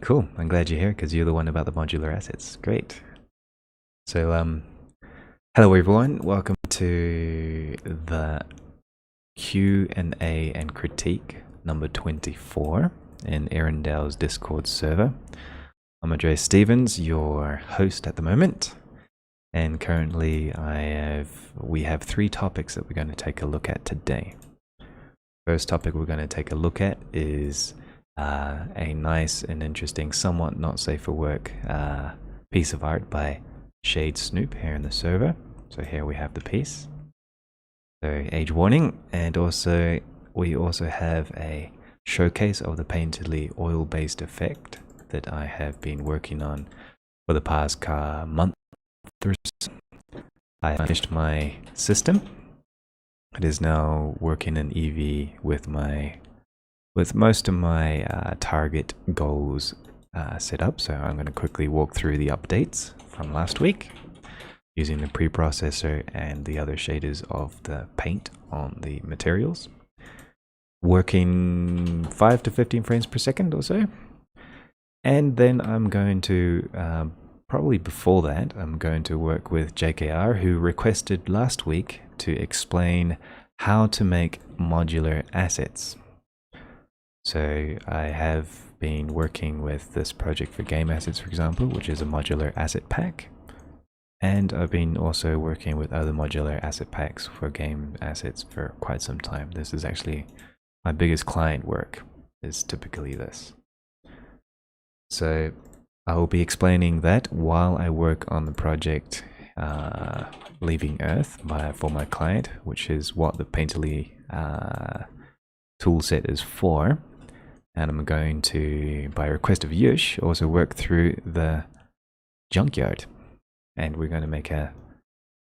Cool. I'm glad you're here because you're the one about the modular assets. Great. So, hello everyone. Welcome to the Q&A and critique number 24 in Arundel's Discord server. I'm Andreas Stevens, your host at the moment, and currently we have three topics that we're going to take a look at today. First topic we're going to take a look at is a nice and interesting, somewhat not safe for work piece of art by Shade Snoop here in the server. So here we have the piece. So age warning, and also we also have a showcase of the painterly oil-based effect that I have been working on for the past month or so. I finished my system. It is now working in Eevee with most of my target goals set up. So I'm going to quickly walk through the updates from last week using the preprocessor and the other shaders of the paint on the materials. Working 5 to 15 frames per second or so. And then I'm going to, probably before that, I'm going to work with JKR, who requested last week to explain how to make modular assets. So I have been working with this project for game assets, for example, which is a modular asset pack. And I've been also working with other modular asset packs for game assets for quite some time. This is actually my biggest client work, is typically this. So I will be explaining that while I work on the project Leaving Earth for my client, which is what the Painterly toolset is for. And I'm going to, by request of Yush, also work through the junkyard. And we're going to make a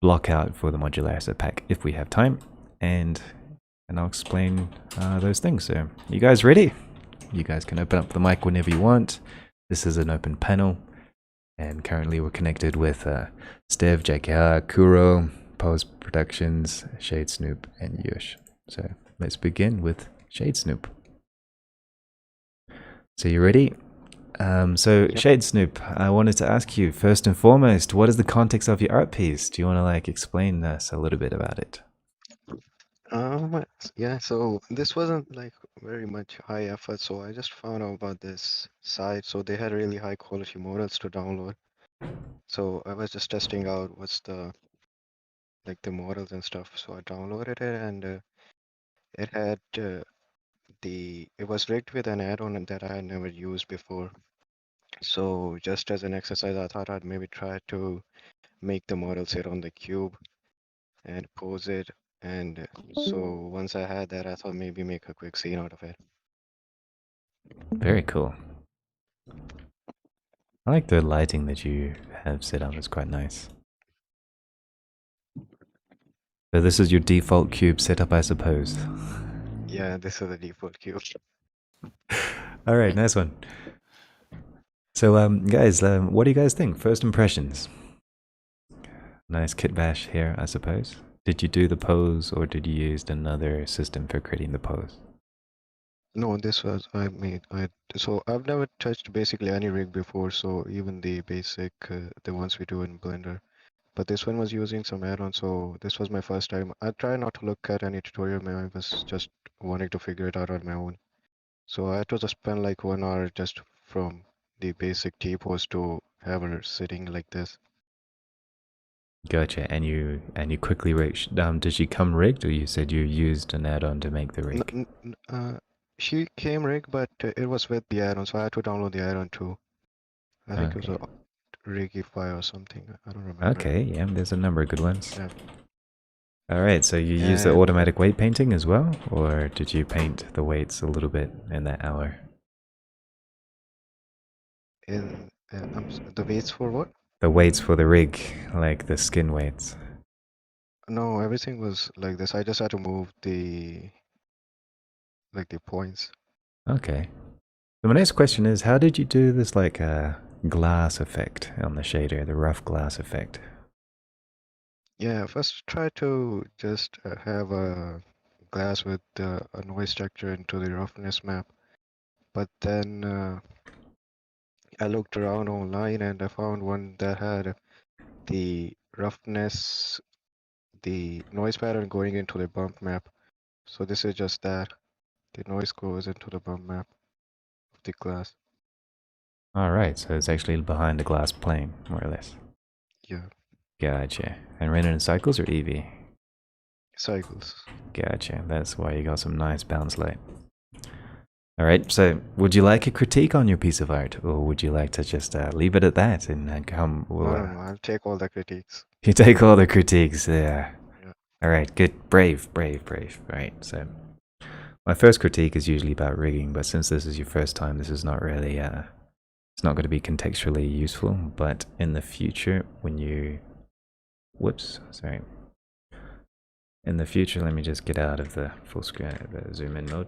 block out for the modular asset pack if we have time. And I'll explain those things. So you guys ready? You guys can open up the mic whenever you want. This is an open panel. And currently we're connected with Stev, JKR, Kuro, Post Productions, Shade Snoop, and Yush. So let's begin with Shade Snoop. So you ready? Yep. Shade Snoop, I wanted to ask you, first and foremost, what is the context of your art piece? Do you want to explain us a little bit about it? Yeah, so this wasn't like very much high effort, so I just found out about this site. So they had really high quality models to download. So I was just testing out what's the models and stuff. So I downloaded it, and it had it was rigged with an add-on that I had never used before. So just as an exercise, I thought I'd maybe try to make the model sit on the cube and pose it. And so once I had that, I thought maybe make a quick scene out of it. Very cool. I like the lighting that you have set up, it's quite nice. So this is your default cube setup, I suppose. Yeah, this is the default cube. All right, nice one. So, guys, what do you guys think? First impressions. Nice kit bash here, I suppose. Did you do the pose, or did you use another system for creating the pose? No, this was so I've never touched basically any rig before, so even the basic the ones we do in Blender. But this one was using some add-on, so this was my first time. I try not to look at any tutorial, maybe I was just wanting to figure it out on my own. So I had to just spend like 1 hour just from the basic T-pose to have her sitting like this. Gotcha. And you quickly rigged. Did she come rigged, or you said you used an add-on to make the N rig? n n- she came rig, but it was with the add-on, so I had to download the add-on too. I think it was Okay. a Raycasting or something. I don't remember. Okay. Yeah, there's a number of good ones. Yeah. All right. So you use the And automatic weight painting as well, or did you paint the weights a little bit in that hour? the weights for what? The weights for the rig, like the skin weights. No, everything was like this. I just had to move the points. Okay. So my next question is, how did you do this glass effect on the shader, the rough glass effect? Yeah, first try to just have a glass with a noise structure into the roughness map, but then I looked around online and I found one that had the roughness, the noise pattern going into the bump map. So this is just that. The noise goes into the bump map of the glass. Alright, so it's actually behind the glass plane, more or less. Yeah, Gotcha. And ran it in cycles or Eevee? cycles. Gotcha. That's why you got some nice bounce light. Alright, so would you like a critique on your piece of art, or would you like to just leave it at that and come? No. I'll take all the critiques. You take all the critiques, yeah. Yeah. Alright, good. Brave. Right, so my first critique is usually about rigging, but since this is your first time, this is not really, it's not going to be contextually useful, but in the future, when you, whoops, sorry. In the future, let me just get out of the full screen, the zoom in mode.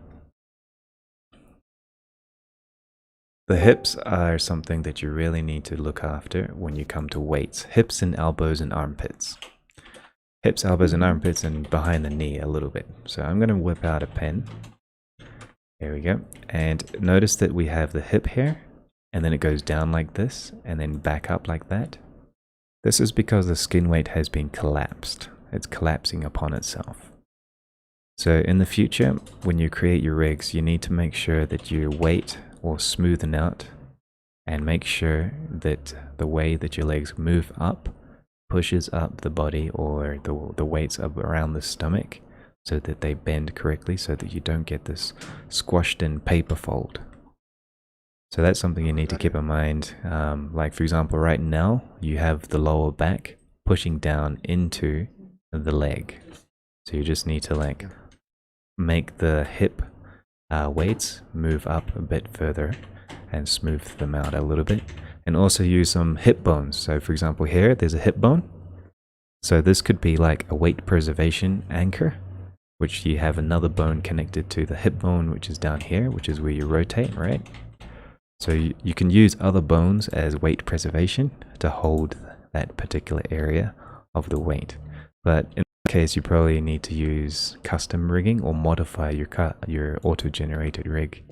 The hips are something that you really need to look after when you come to weights. Hips and elbows and armpits. Hips, elbows, and armpits, and behind the knee a little bit. So I'm going to whip out a pen. There we go. And notice that we have the hip here, and then it goes down like this, and then back up like that. This is because the skin weight has been collapsed. It's collapsing upon itself. So in the future, when you create your rigs, you need to make sure that your weight will smoothen out, and make sure that the way that your legs move up pushes up the body, or the weights up around the stomach, so that they bend correctly, so that you don't get this squashed in paper fold. So that's something you need to keep in mind. Like for example, right now you have the lower back pushing down into the leg. So you just need to like make the hip weights move up a bit further and smooth them out a little bit. And also use some hip bones. So for example, here there's a hip bone. So this could be like a weight preservation anchor, which you have another bone connected to the hip bone, which is down here, which is where you rotate, right? So you can use other bones as weight preservation to hold that particular area of the weight. But in this case, you probably need to use custom rigging or modify your auto-generated rig,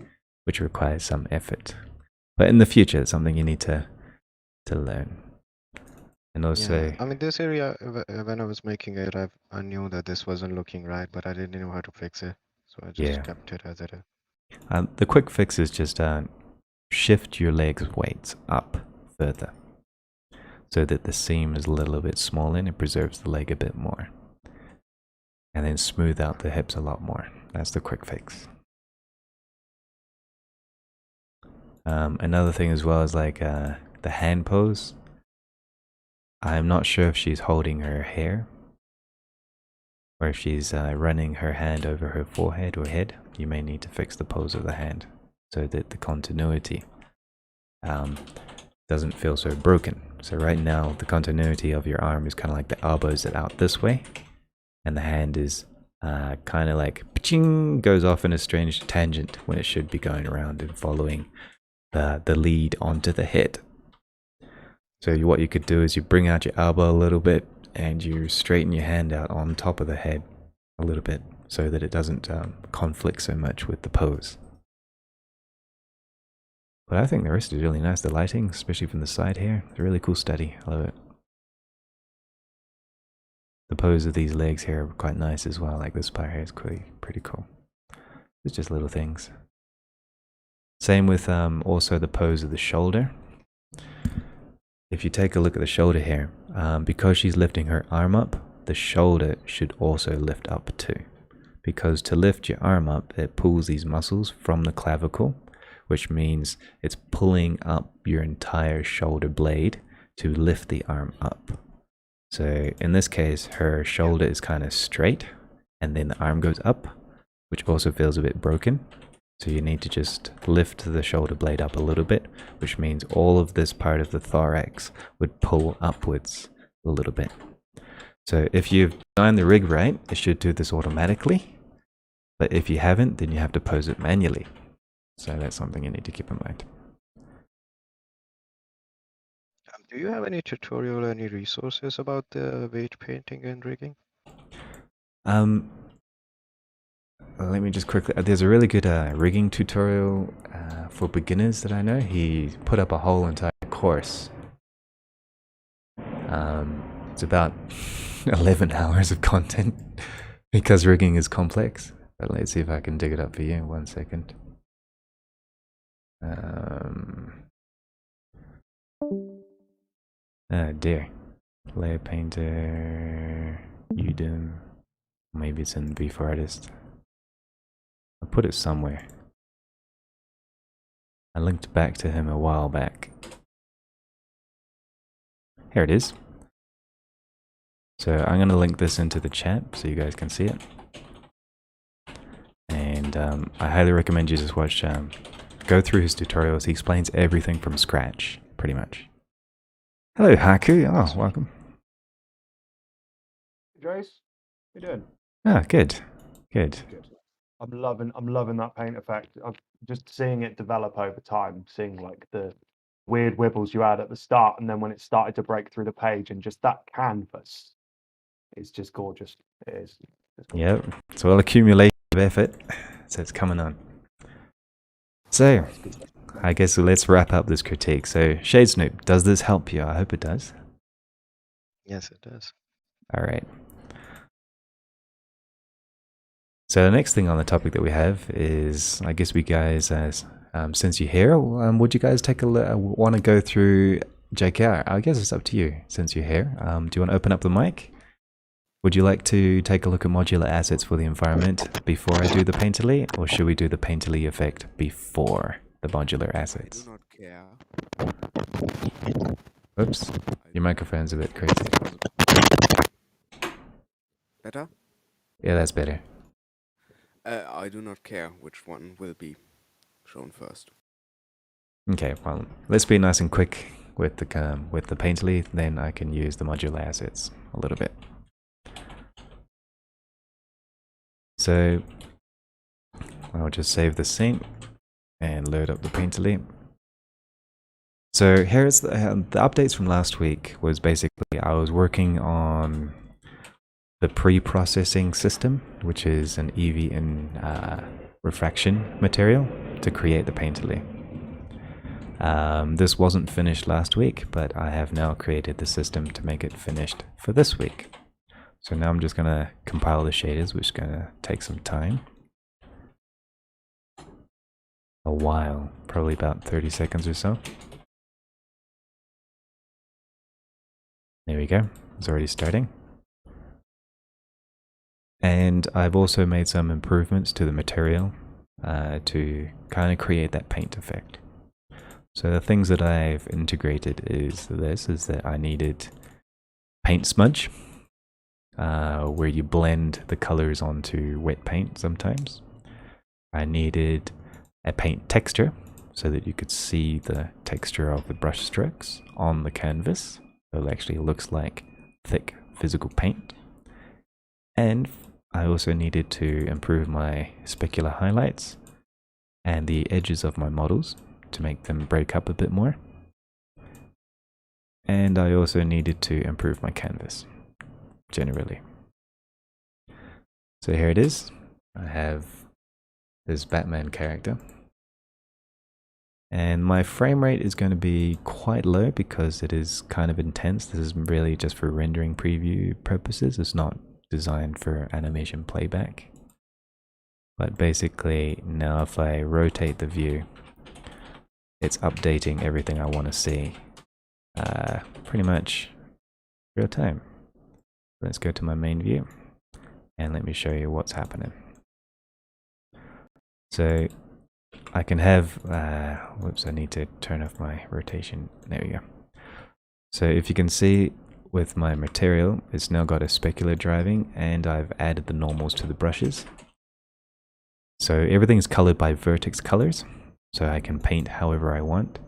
which requires some effort. But in the future, it's something you need to learn. And also, Yeah, I mean, this area, when I was making it, I knew that this wasn't looking right, but I didn't know how to fix it. So I just yeah, kept it as it is. the quick fix is just shift your legs' weights up further, so that the seam is a little bit smaller and it preserves the leg a bit more. And then smooth out the hips a lot more. That's the quick fix. Another thing as well is like the hand pose. I'm not sure if she's holding her hair or if she's running her hand over her forehead or head. You may need to fix the pose of the hand so that the continuity doesn't feel so broken. So right now the continuity of your arm is kind of like the elbows are out this way, and the hand is kind of like goes off in a strange tangent when it should be going around and following the lead onto the head. So what you could do is you bring out your elbow a little bit and you straighten your hand out on top of the head a little bit so that it doesn't conflict so much with the pose. But I think the rest is really nice. The lighting, especially from the side here, it's a really cool study. I love it. The pose of these legs here are quite nice as well. Like this part here is pretty cool. It's just little things. Same with also the pose of the shoulder. If you take a look at the shoulder here, because she's lifting her arm up, the shoulder should also lift up too. Because to lift your arm up, it pulls these muscles from the clavicle, which means it's pulling up your entire shoulder blade to lift the arm up. So in this case, her shoulder is kind of straight, and then the arm goes up, which also feels a bit broken. So you need to just lift the shoulder blade up a little bit, which means all of this part of the thorax would pull upwards a little bit. So if you've designed the rig right, it should do this automatically. But if you haven't, then you have to pose it manually. So that's something you need to keep in mind. Do you have any tutorial, any resources about the weight painting and rigging? let me just quickly, there's a really good rigging tutorial for beginners that I know. He put up a whole entire course. It's about 11 hours of content because rigging is complex. But let's see if I can dig it up for you. 1 second. Oh dear. Layer Painter, Udemy. Maybe it's in V4 Artist. I'll put it somewhere. I linked back to him a while back. Here it is. So I'm going to link this into the chat so you guys can see it. And I highly recommend you just watch, go through his tutorials. He explains everything from scratch, pretty much. Hello, Haku. Oh, welcome. Jace, how you doing? Ah, good. Good. I'm loving that paint effect. I'm just seeing it develop over time, seeing like the weird wibbles you had at the start, and then when it started to break through the page, and just that canvas, it's just gorgeous. It is. Yep, it's all accumulation of effort, so it's coming on. So, I guess let's wrap up this critique. So, Shade Snoop, does this help you? I hope it does. Yes, it does. All right. So the next thing on the topic that we have is, I guess we guys, as since you're here, would you guys take a want to go through JKR? I guess it's up to you since you're here. Do you want to open up the mic? Would you like to take a look at modular assets for the environment before I do the Painterly, or should we do the Painterly effect before the modular assets? I do not care. Oops, your microphone's a bit crazy. Better? Yeah, that's better. I do not care which one will be shown first. Okay, well, let's be nice and quick with the Painterly, then I can use the modular assets a little bit. So I'll just save the scene and load up the Painterly. So here's the updates from last week. Was basically I was working on the pre-processing system, which is an Eevee and refraction material to create the Painterly. This wasn't finished last week, but I have now created the system to make it finished for this week. So now I'm just going to compile the shaders, which is going to take some time. A while, probably about 30 seconds or so. There we go, it's already starting. And I've also made some improvements to the material to kind of create that paint effect. So the things that I've integrated is that I needed paint smudge, where you blend the colors onto wet paint sometimes. I needed a paint texture so that you could see the texture of the brush strokes on the canvas. So it actually looks like thick physical paint. And I also needed to improve my specular highlights and the edges of my models to make them break up a bit more. And I also needed to improve my canvas generally. So here it is. I have this Batman character. And my frame rate is going to be quite low because it is kind of intense. This is really just for rendering preview purposes. It's not designed for animation playback. But basically now if I rotate the view, it's updating everything I want to see pretty much real time. Let's go to my main view and let me show you what's happening. So I can have, whoops, I need to turn off my rotation. There we go. So if you can see with my material, it's now got a specular driving and I've added the normals to the brushes. So everything's colored by vertex colors. So I can paint however I want.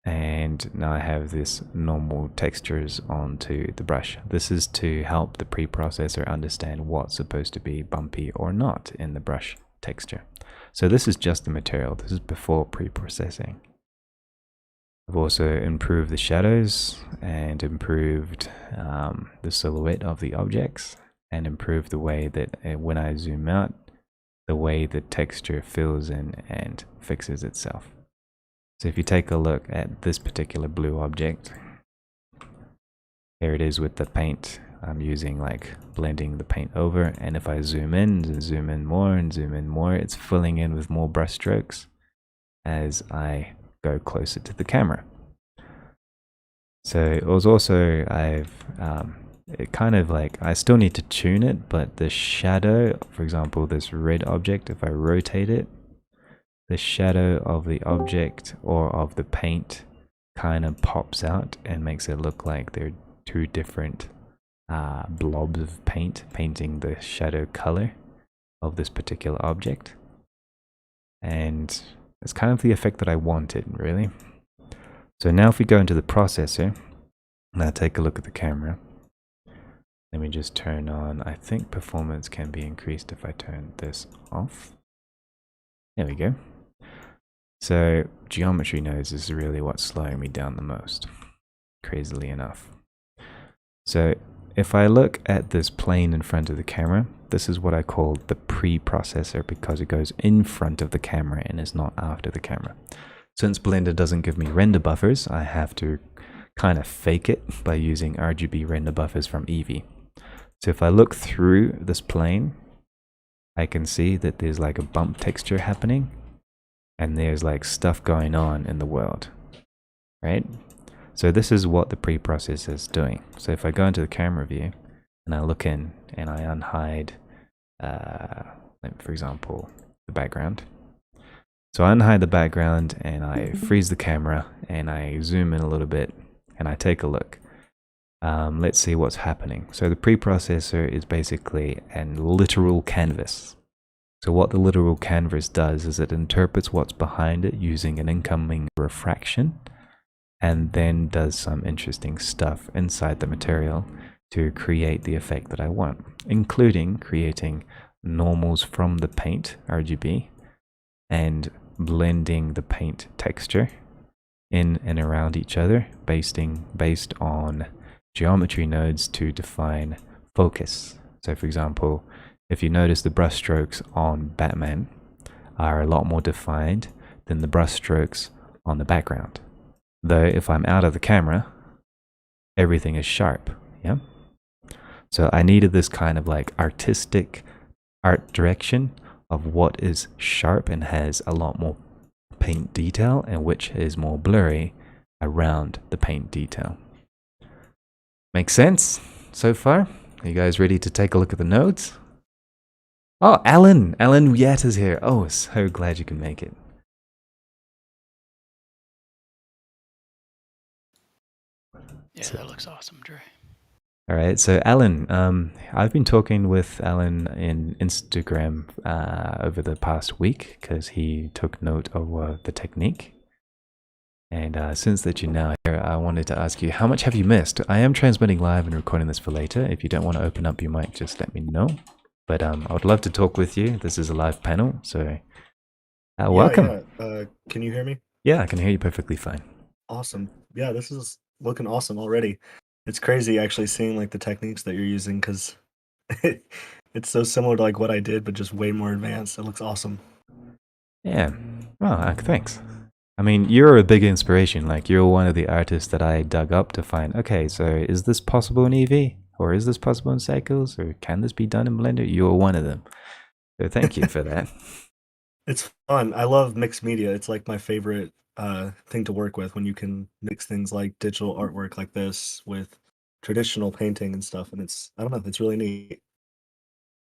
And now I have this normal textures onto the brush. This is to help the preprocessor understand what's supposed to be bumpy or not in the brush texture. So this is just the material. This is before preprocessing. I've also improved the shadows and improved the silhouette of the objects. and improve the way that when I zoom out, the way the texture fills in and fixes itself. So if you take a look at this particular blue object, here it is with the paint. I'm using like blending the paint over, and if I zoom in and zoom in more and zoom in more, it's filling in with more brush strokes as I go closer to the camera. So it was also, it kind of like, I still need to tune it, but the shadow, for example, this red object, if I rotate it, the shadow of the object or of the paint kind of pops out and makes it look like they're two different blobs of paint painting the shadow color of this particular object. And it's kind of the effect that I wanted, really. So now if we go into the processor, now take a look at the camera. Let me just turn on, I think performance can be increased if I turn this off. There we go. So geometry nodes is really what's slowing me down the most, crazily enough. So if I look at this plane in front of the camera, this is what I call the preprocessor, because it goes in front of the camera and is not after the camera. Since Blender doesn't give me render buffers, I have to kind of fake it by using RGB render buffers from Eevee. So if I look through this plane, I can see that there's like a bump texture happening, and there's like stuff going on in the world, right? So this is what the preprocessor is doing. So if I go into the camera view and I look in and I unhide, for example, the background. So I unhide the background and I freeze the camera and I zoom in a little bit and I take a look. Let's see what's happening. So the preprocessor is basically a literal canvas. So what the literal canvas does is it interprets what's behind it using an incoming refraction, and then does some interesting stuff inside the material to create the effect that I want, including creating normals from the paint, RGB, and blending the paint texture in and around each other based on geometry nodes to define focus. So for example, if you notice the brush strokes on Batman are a lot more defined than the brush strokes on the background. Though if I'm out of the camera, everything is sharp, yeah? So I needed this kind of like artistic art direction of what is sharp and has a lot more paint detail and which is more blurry around the paint detail. Make sense so far? Are you guys ready to take a look at the nodes? Oh, Alan Yat is here. Oh, so glad you can make it. Yeah, that looks awesome, Dre. All right, so Alan, I've been talking with Alan in Instagram over the past week because he took note of the technique. And since that you're now here, I wanted to ask you, how much have you missed? I am transmitting live and recording this for later. If you don't want to open up your mic, just let me know. But I would love to talk with you. This is a live panel, so welcome. Yeah. Can you hear me? Yeah, I can hear you perfectly fine. Awesome. Yeah, this is looking awesome already. It's crazy actually seeing like the techniques that you're using because it's so similar to like what I did, but just way more advanced. It looks awesome. Yeah. Well, thanks. I mean, you're a big inspiration. Like, you're one of the artists that I dug up to find, okay, so is this possible in Eevee? Or is this possible in Cycles? Or can this be done in Blender? You're one of them. So thank you for that. It's fun. I love mixed media. It's like my favorite thing to work with when you can mix things like digital artwork like this with traditional painting and stuff. And it's, I don't know, it's really neat.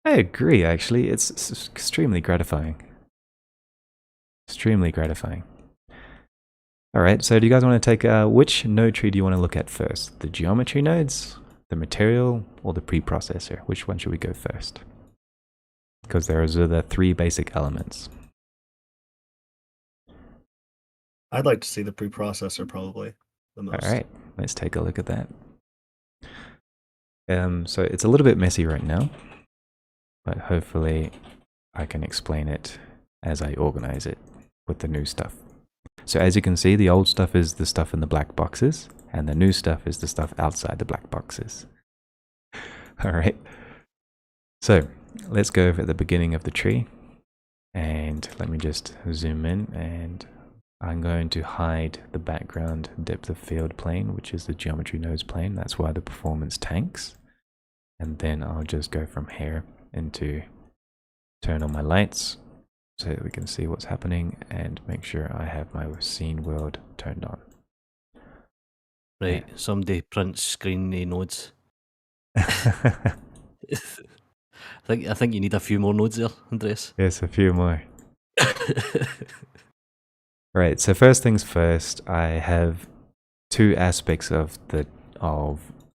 I agree, actually. It's extremely gratifying. Extremely gratifying. All right, so do you guys want to take, which node tree do you want to look at first? The geometry nodes, the material, or the preprocessor? Which one should we go first? Because those are the three basic elements. I'd like to see the preprocessor probably the most. All right, let's take a look at that. So it's a little bit messy right now, but hopefully I can explain it as I organize it with the new stuff. So as you can see, the old stuff is the stuff in the black boxes, and the new stuff is the stuff outside the black boxes. All right. So let's go over at the beginning of the tree, and let me just zoom in, and I'm going to hide the background depth of field plane, which is the geometry nodes plane. That's why the performance tanks. And then I'll just go from here into turn on my lights so that we can see what's happening, and make sure I have my scene world turned on. Right, somebody prints screen nodes. I think you need a few more nodes there, Andreas. Yes, a few more. Right, so first things first, I have two aspects of the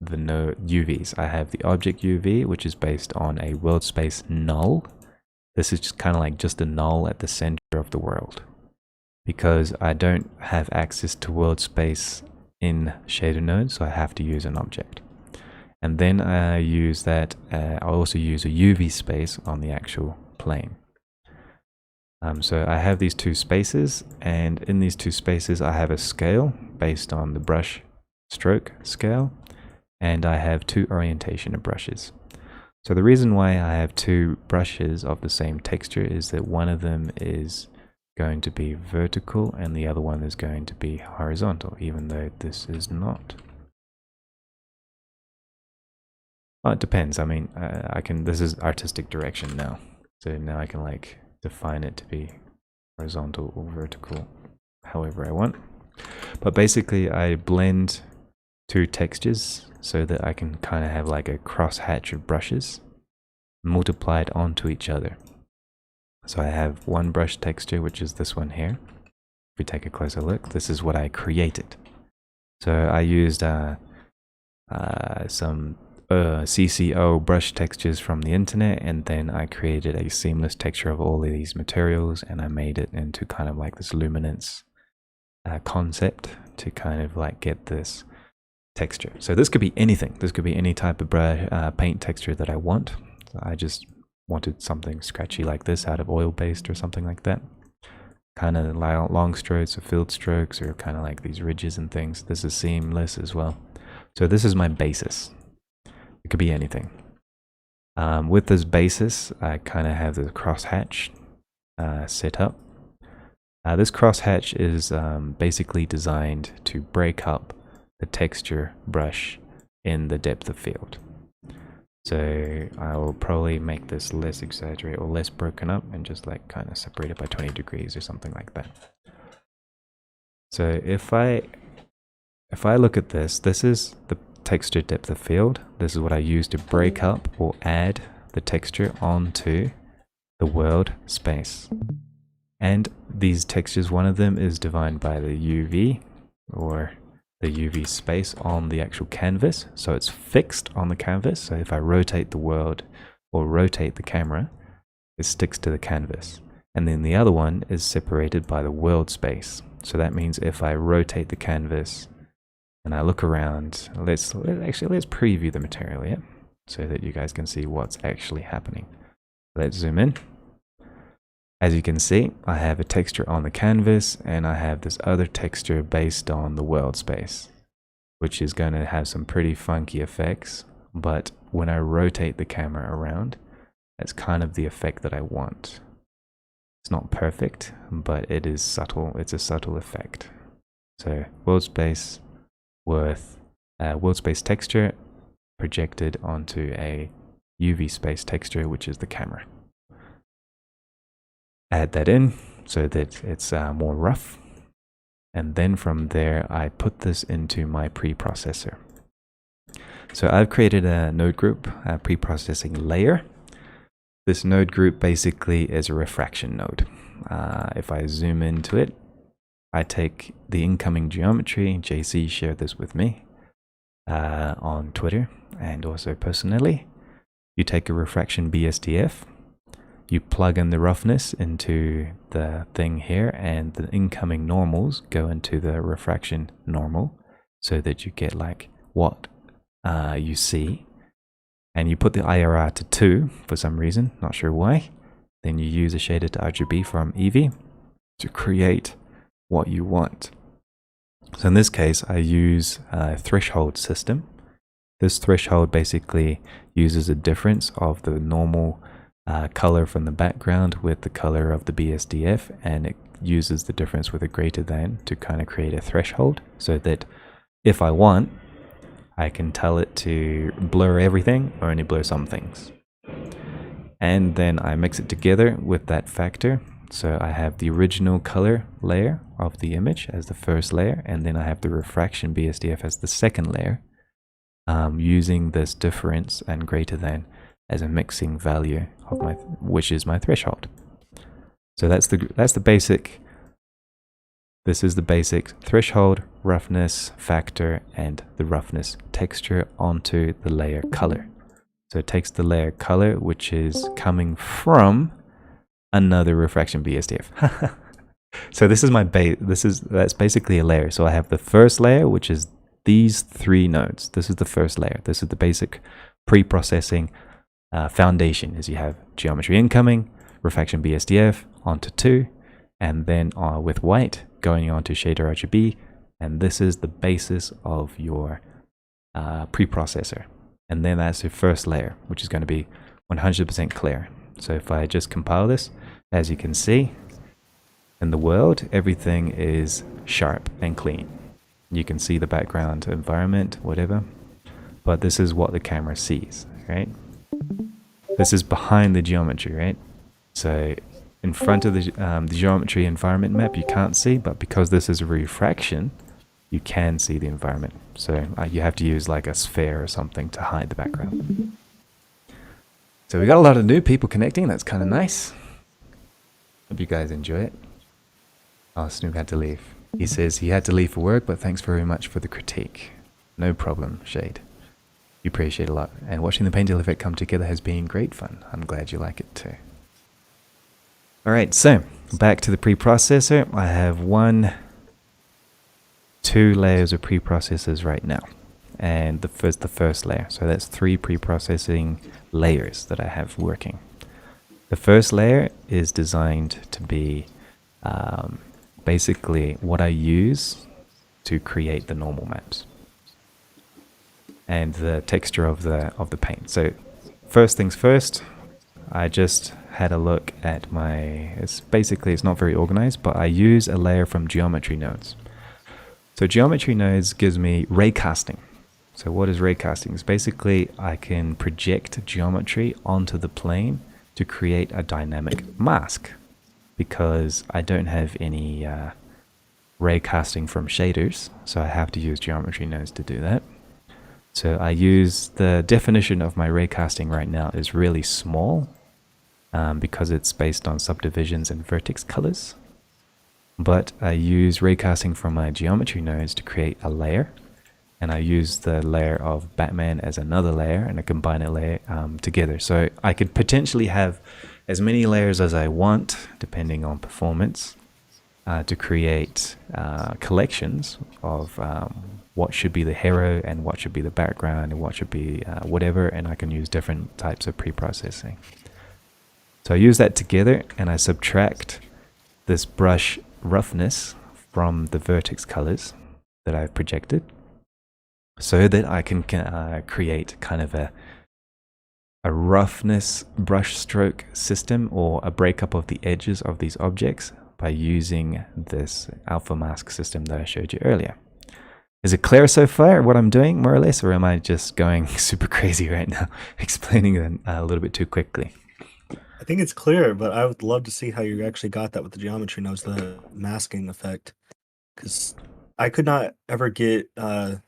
node UVs. I have the object UV, which is based on a world space null. This is just kind of like just a null at the center of the world, because I don't have access to world space in shader node, so I have to use an object. And then I use that, I also use a UV space on the actual plane. So I have these two spaces, and in these two spaces I have a scale based on the brush stroke scale, and I have two orientation of brushes. So the reason why I have two brushes of the same texture is that one of them is going to be vertical and the other one is going to be horizontal, even though this is not. Well, it depends. I mean, this is artistic direction now. So now I can like define it to be horizontal or vertical, however I want. But basically I blend two textures so that I can kind of have like a cross hatch of brushes multiplied onto each other. So I have one brush texture, which is this one here. If we take a closer look, this is what I created. So I used some CCO brush textures from the internet, and then I created a seamless texture of all of these materials, and I made it into kind of like this luminance concept to kind of like get this texture. So this could be anything. This could be any type of paint texture that I want. So I just wanted something scratchy like this out of oil based or something like that. Kind of long strokes or filled strokes, or kind of like these ridges and things. This is seamless as well. So this is my basis. It could be anything. With this basis, I kind of have the crosshatch set up. This crosshatch is basically designed to break up the texture brush in the depth of field. So I will probably make this less exaggerated or less broken up and just like kind of separate it by 20 degrees or something like that. So if I look at this, this is the texture depth of field. This is what I use to break up or add the texture onto the world space. And these textures, one of them is defined by the UV, or the UV space on the actual canvas. So it's fixed on the canvas. So if I rotate the world or rotate the camera, it sticks to the canvas. And then the other one is separated by the world space. So that means if I rotate the canvas and I look around, let's preview the material, yeah, so that you guys can see what's actually happening. Let's zoom in. As you can see, I have a texture on the canvas, and I have this other texture based on the world space, which is going to have some pretty funky effects. But when I rotate the camera around, that's kind of the effect that I want. It's not perfect, but it is subtle. It's a subtle effect. So world space with world space texture projected onto a UV space texture, which is the camera. Add that in so that it's more rough, and then from there I put this into my preprocessor. So I've created a node group, a preprocessing layer. This node group basically is a refraction node. If I zoom into it, I take the incoming geometry. JC shared this with me on Twitter and also personally. You take a refraction BSDF, you plug in the roughness into the thing here, and the incoming normals go into the refraction normal so that you get like what you see. And you put the IRR to 2 for some reason, not sure why. Then you use a shader to RGB from Eevee to create what you want. So in this case, I use a threshold system, This threshold basically uses a difference of the normal color from the background with the color of the BSDF, and it uses the difference with a greater than to kind of create a threshold, so that if I want, I can tell it to blur everything or only blur some things. And then I mix it together with that factor. So I have the original color layer of the image as the first layer, and then I have the refraction BSDF as the second layer, using this difference and greater than as a mixing value of my, which is my threshold. So that's the basic. This is the basic threshold, roughness factor, and the roughness texture onto the layer color. So it takes the layer color, which is coming from another refraction BSDF. So this is my base. That's basically a layer. So I have the first layer, which is these three nodes. This is the first layer. This is the basic pre-processing foundation. Is you have geometry incoming, refraction BSDF onto 2, and then with white going on to shader RGB, and this is the basis of your preprocessor. And then that's your first layer, which is going to be 100% clear. So if I just compile this, as you can see, in the world, everything is sharp and clean. You can see the background environment, whatever, but this is what the camera sees, right? This is behind the geometry, right? So in front of the geometry environment map, you can't see, but because this is a refraction, you can see the environment. So you have to use like a sphere or something to hide the background. So we got a lot of new people connecting. That's kind of nice. Hope you guys enjoy it. Oh, Snoop had to leave. He says he had to leave for work, but thanks very much for the critique. No problem, Shade. You appreciate a lot. And watching the painting effect come together has been great fun. I'm glad you like it too. Alright, so back to the preprocessor. I have 2 layers of preprocessors right now. And the first layer. So that's 3 preprocessing layers that I have working. The first layer is designed to be basically what I use to create the normal maps and the texture of the paint. So first things first, I just had a look at my, it's not very organized, but I use a layer from geometry nodes. So geometry nodes gives me raycasting. So what is raycasting? It's basically I can project geometry onto the plane to create a dynamic mask, because I don't have any raycasting from shaders, so I have to use geometry nodes to do that. So I use the definition of my raycasting right now is really small, because it's based on subdivisions and vertex colors. But I use raycasting from my geometry nodes to create a layer, and I use the layer of Batman as another layer, and I combine a layer together. So I could potentially have as many layers as I want, depending on performance, to create collections of what should be the hero and what should be the background and what should be whatever, and I can use different types of pre-processing. So I use that together, and I subtract this brush roughness from the vertex colors that I've projected, so that I can create kind of a roughness brush stroke system, or a breakup of the edges of these objects by using this alpha mask system that I showed you earlier. Is it clear so far what I'm doing, more or less, or am I just going super crazy right now, explaining it a little bit too quickly? I think it's clear, but I would love to see how you actually got that with the geometry nodes, the masking effect, because I could not ever get I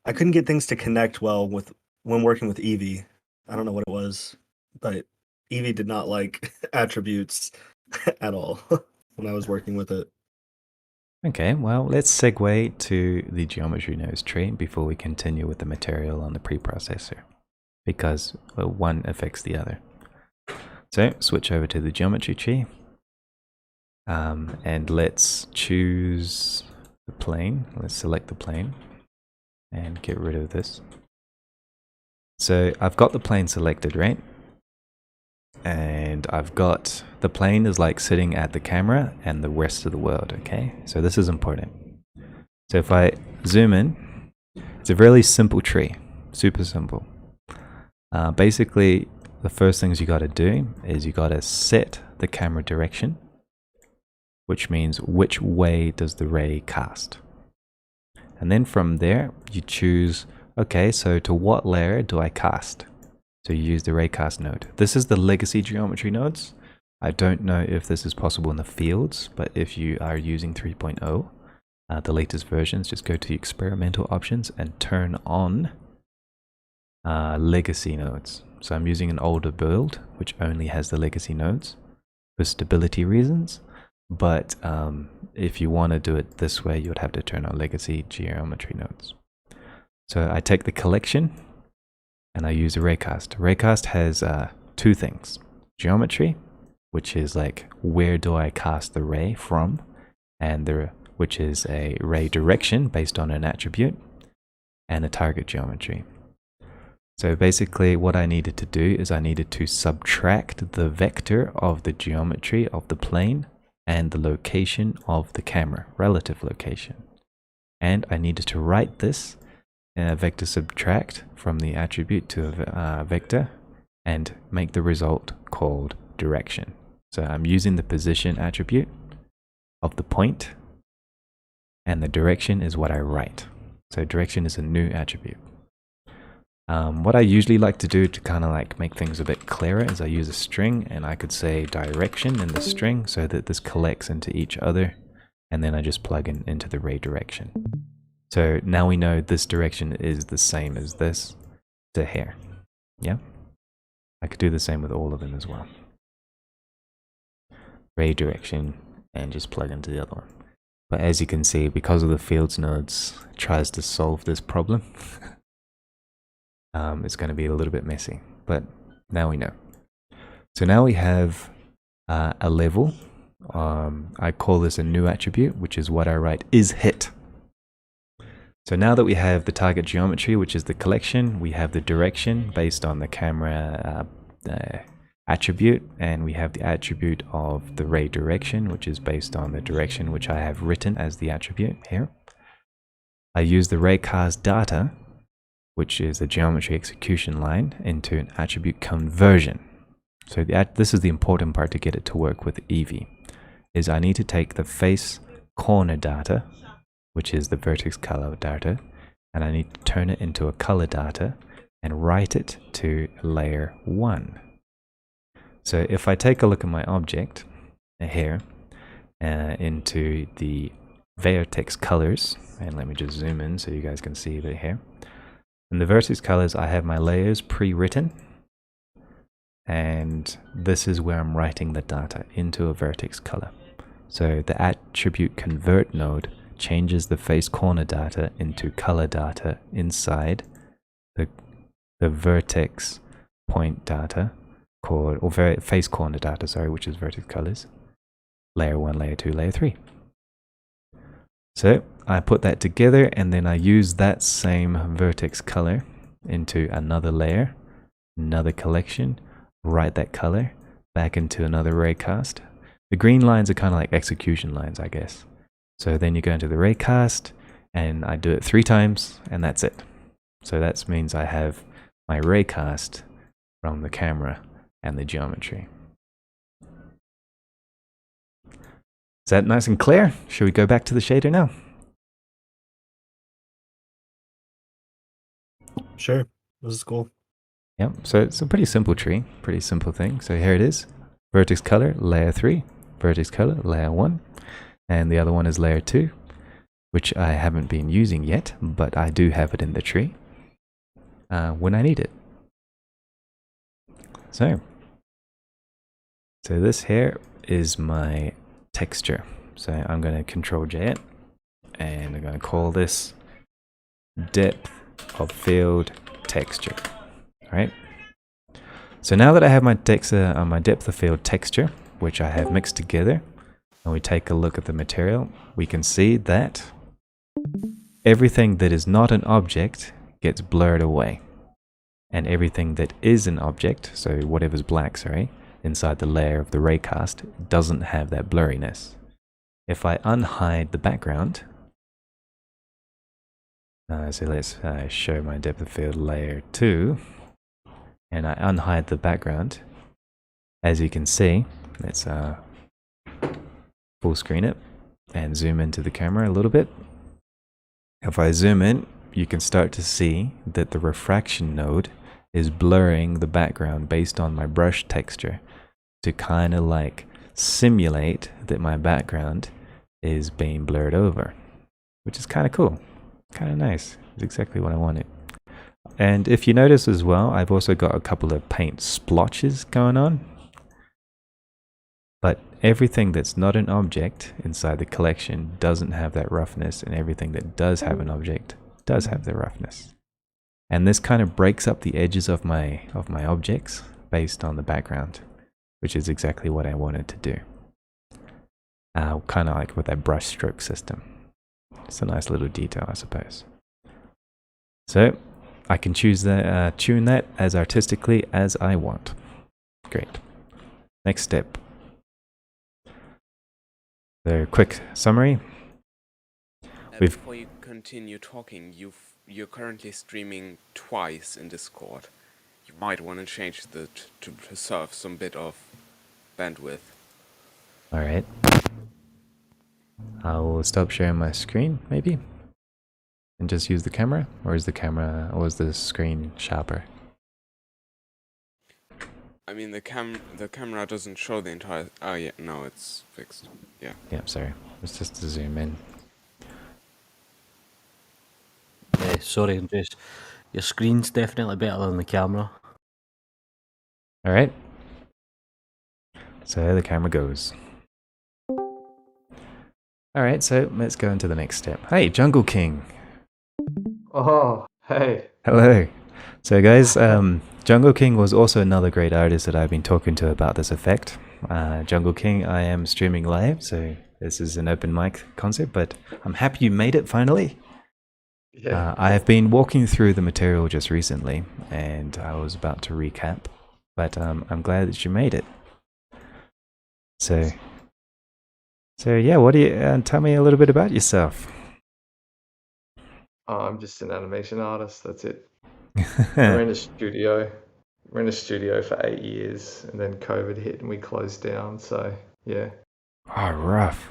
couldn't get things to connect well when working with Eevee. I don't know what it was, but Eevee did not like attributes at all when I was working with it. Okay, well, let's segue to the geometry nodes tree before we continue with the material on the preprocessor, because one affects the other. So switch over to the geometry tree, and let's choose the plane. Let's select the plane and get rid of this. So I've got the plane selected, right? And I've got the plane is like sitting at the camera and the rest of the world, okay? So this is important. So if I zoom in It's a really simple tree, super simple. Basically, the first things you got to do is you got to set the camera direction, which means which way does the ray cast. And then from there, you choose, okay, so to what layer do I cast? So you use the Raycast node. This is the legacy geometry nodes. I don't know if this is possible in the fields, but if you are using 3.0, the latest versions, just go to experimental options and turn on legacy nodes. So I'm using an older build, which only has the legacy nodes for stability reasons. But if you want to do it this way, you would have to turn on legacy geometry nodes. So I take the collection and I use a Raycast. Raycast has two things: geometry, which is like where do I cast the ray from, and which is a ray direction based on an attribute, and a target geometry. So basically what I needed to do is I needed to subtract the vector of the geometry of the plane and the location of the camera, relative location. And I needed to write this vector subtract from the attribute to a vector and make the result called direction. So I'm using the position attribute of the point, and the direction is what I write. So direction is a new attribute. What I usually like to do to kind of like make things a bit clearer is I use a string, and I could say direction in the string so that this collects into each other, and then I just plug into the ray direction. So now we know this direction is the same as this to here. Yeah? I could do the same with all of them as well. Ray direction and just plug into the other one. But as you can see, because of the fields nodes tries to solve this problem, it's going to be a little bit messy, but now we know. So now we have a level. I call this a new attribute, which is what I write is hit. So now that we have the target geometry, which is the collection, we have the direction based on the camera attribute, and we have the attribute of the ray direction, which is based on the direction which I have written as the attribute here. I use the Raycast data, which is the geometry execution line, into an attribute conversion. So this is the important part to get it to work with Eevee, is I need to take the face corner data, which is the vertex color data, and I need to turn it into a color data and write it to layer 1. So if I take a look at my object here, into the vertex colors, and let me just zoom in so you guys can see that here. In the vertex colors, I have my layers pre-written, and this is where I'm writing the data into a vertex color. So the attribute convert node changes the face corner data into color data inside the vertex point data called, or face corner data, sorry, which is vertex colors, layer 1, layer 2, layer 3. So I put that together, and then I use that same vertex color into another layer, another collection, write that color back into another raycast. The green lines are kind of like execution lines, I guess. So then you go into the Raycast, and I do it 3 times, and that's it. So that means I have my Raycast from the camera and the geometry. Is that nice and clear? Should we go back to the shader now? Sure, this is cool. Yep, so it's a pretty simple tree, pretty simple thing. So here it is. Vertex color, layer 3. Vertex color, layer 1. And the other one is layer 2, which I haven't been using yet, but I do have it in the tree when I need it. So this here is my texture. So I'm going to Control J it, and I'm going to call this depth of field texture. All right. So now that I have my depth of field texture, which I have mixed together, and we take a look at the material, we can see that everything that is not an object gets blurred away. And everything that is an object, so whatever's black, sorry, inside the layer of the Raycast, doesn't have that blurriness. If I unhide the background, So let's show my depth of field layer 2, and I unhide the background. As you can see, let's full screen it and zoom into the camera a little bit. If I zoom in, you can start to see that the refraction node is blurring the background based on my brush texture to kind of like simulate that my background is being blurred over, which is kind of cool, kind of nice. It's exactly what I wanted. And if you notice as well, I've also got a couple of paint splotches going on. But everything that's not an object inside the collection doesn't have that roughness, and everything that does have an object does have the roughness. And this kind of breaks up the edges of my objects based on the background, which is exactly what I wanted to do. Kind of like with that brush stroke system. It's a nice little detail, I suppose. So I can choose that, tune that as artistically as I want. Great. Next step. So quick summary. Before you continue talking, you're currently streaming twice in Discord. You might want to change that to preserve some bit of bandwidth. All right. I will stop sharing my screen, maybe, and just use the camera. Or is the screen sharper? I mean, the camera doesn't show the entire. Oh yeah, no, it's fixed. Yeah. Yeah, sorry. It's just to zoom in. Sorry, Andres. Your screen's definitely better than the camera. All right. So the camera goes. All right, so let's go into the next step. Hey, Jungle King. Oh, hey. Hello. So guys, Jungle King was also another great artist that I've been talking to about this effect. Jungle King, I am streaming live, so this is an open mic concept, but I'm happy you made it finally. Yeah. I have been walking through the material just recently, and I was about to recap, but I'm glad that you made it. So yeah, what do you tell me a little bit about yourself? I'm just an animation artist. That's it. We're in a studio. We're in a studio for 8 years, and then COVID hit and we closed down. So yeah. Oh, rough.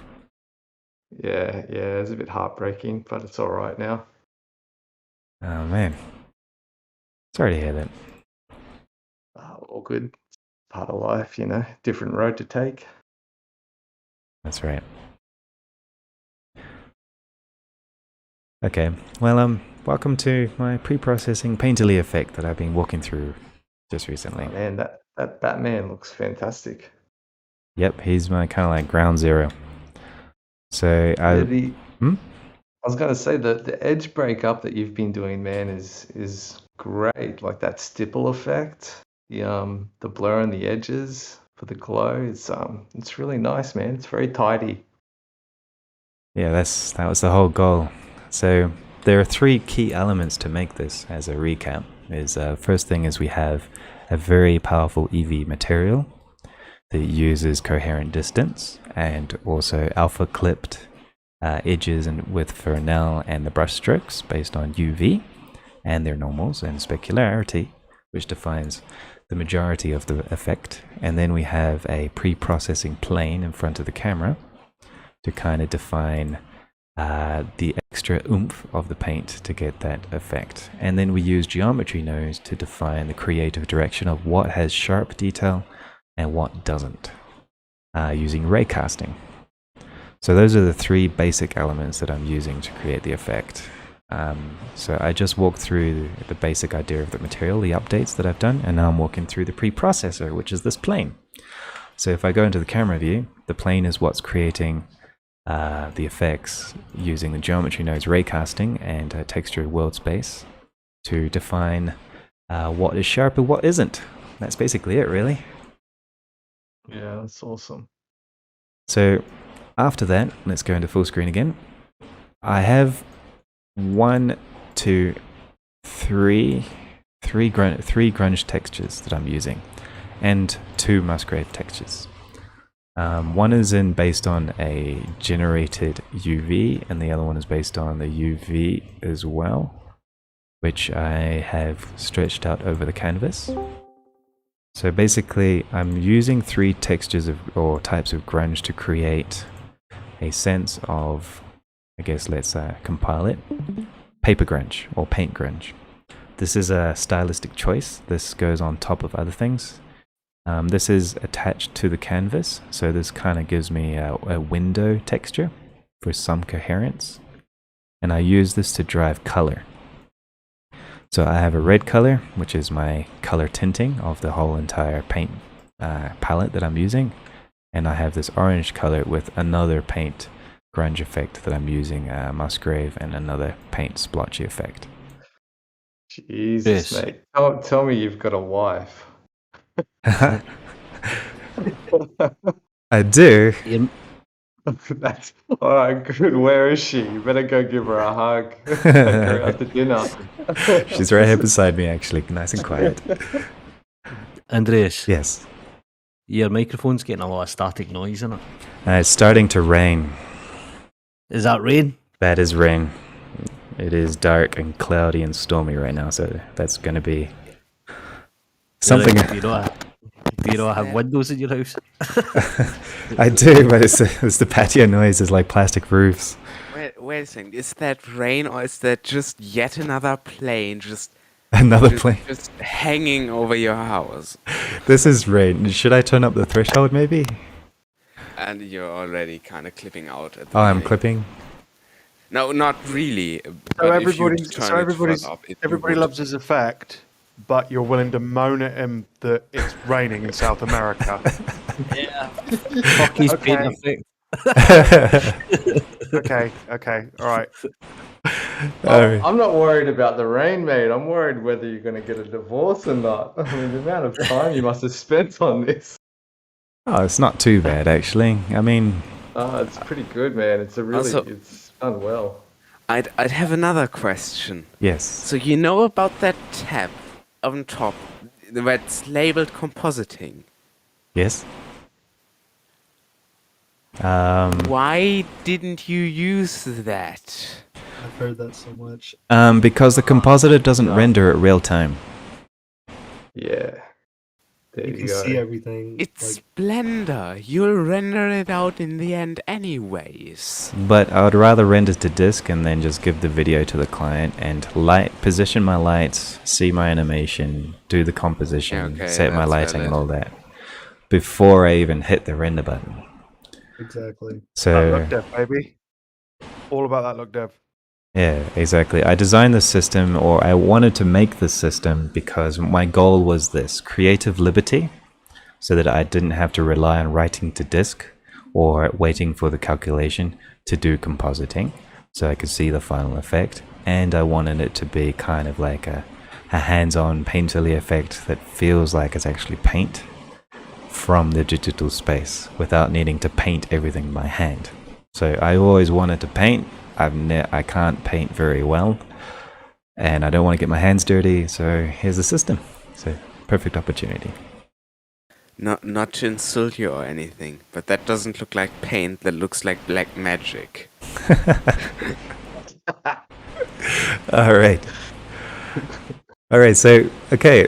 Yeah, it's a bit heartbreaking, but it's all right now. Oh man, sorry to hear that. All good. Part of life, different road to take. That's right. Okay, well, welcome to my pre-processing painterly effect that I've been walking through just recently. Oh, man, that Batman looks fantastic. Yep, he's my kind of like ground zero. So I was going to say that the edge breakup that you've been doing, man, is great. Like that stipple effect, the blur on the edges for the glow. It's really nice, man. It's very tidy. Yeah, that was the whole goal. So there are 3 key elements to make this as a recap. First thing is we have a very powerful Eevee material that uses coherent distance and also alpha clipped edges and with Fresnel and the brush strokes based on UV and their normals and specularity, which defines the majority of the effect. And then we have a pre-processing plane in front of the camera to kind of define the extra oomph of the paint to get that effect. And then we use geometry nodes to define the creative direction of what has sharp detail and what doesn't, using raycasting. So those are the 3 basic elements that I'm using to create the effect. So I just walked through the basic idea of the material, the updates that I've done, and now I'm walking through the preprocessor, which is this plane. So if I go into the camera view, the plane is what's creating the effects using the geometry nodes raycasting and textured world space to define what is sharp and what isn't. That's basically it, really. Yeah, that's awesome. So after that, let's go into full screen again. I have 1, 2, 3 grunge textures that I'm using and 2 musgrave textures. One is based on a generated UV, and the other one is based on the UV as well, which I have stretched out over the canvas. So basically, I'm using 3 textures or types of grunge to create a sense of, I guess let's compile it, paper grunge or paint grunge. This is a stylistic choice. This goes on top of other things. This is attached to the canvas, so this kind of gives me a window texture for some coherence. And I use this to drive color. So I have a red color, which is my color tinting of the whole entire paint palette that I'm using. And I have this orange color with another paint grunge effect that I'm using, Musgrave, and another paint splotchy effect. Jesus, Yes. mate. Tell me you've got a wife. I do. You're, That's all right. Good. Where is she? You better go give her a hug. Take her out to dinner. She's right here beside me, actually, nice and quiet. Andreas, Yes. your microphone's getting a lot of static noise in it. It's starting to rain. Is that rain? That is rain. It is dark and cloudy and stormy right now, so that's going to be something. Do you not have windows in your house? I do, but it's the patio noise. It's like plastic roofs. Wait a second. Is that rain or is that just yet another plane just Another plane. just hanging over your house? This is rain. Should I turn up the threshold, maybe? And you're already kind of clipping out at the Oh, I'm beginning. clipping. No, not really. So But if you everybody, turn so it everybody's, further up, it everybody would. loves his effect, but you're willing to moan at him that it's raining in South America. Yeah. Fuck his paint Okay. effect. Okay, all right. Alright. I'm not worried about the rain, mate. I'm worried whether you're going to get a divorce or not. I mean, the amount of time you must have spent on this. Oh, it's not too bad, actually. I mean, It's pretty good, man. It's a really, Also- it's done well. I'd have another question. yes. So you know about that tab on top that's labeled compositing? Yes. Why didn't you use that? I've heard that so much. Because the compositor doesn't render at real time. Yeah. There You you can go. see everything. It's like, Blender. You'll render it out in the end anyways. But I would rather render to disk and then just give the video to the client and position my lights, see my animation, do the composition, Okay, set my that's lighting and valid. all that before I even hit the render button. exactly. That So look dev, baby. All about that look dev. yeah, exactly. I designed the system, or I wanted to make this system because my goal was this: creative liberty, so that I didn't have to rely on writing to disk or waiting for the calculation to do compositing, so I could see the final effect. And I wanted it to be kind of like a hands-on painterly effect that feels like it's actually paint from the digital space without needing to paint everything by hand. So I always wanted to paint. I can't paint very well, and I don't want to get my hands dirty, so here's the system. So perfect opportunity. Not to insult you or anything, but that doesn't look like paint. That looks like black magic. All right. All right, so, okay,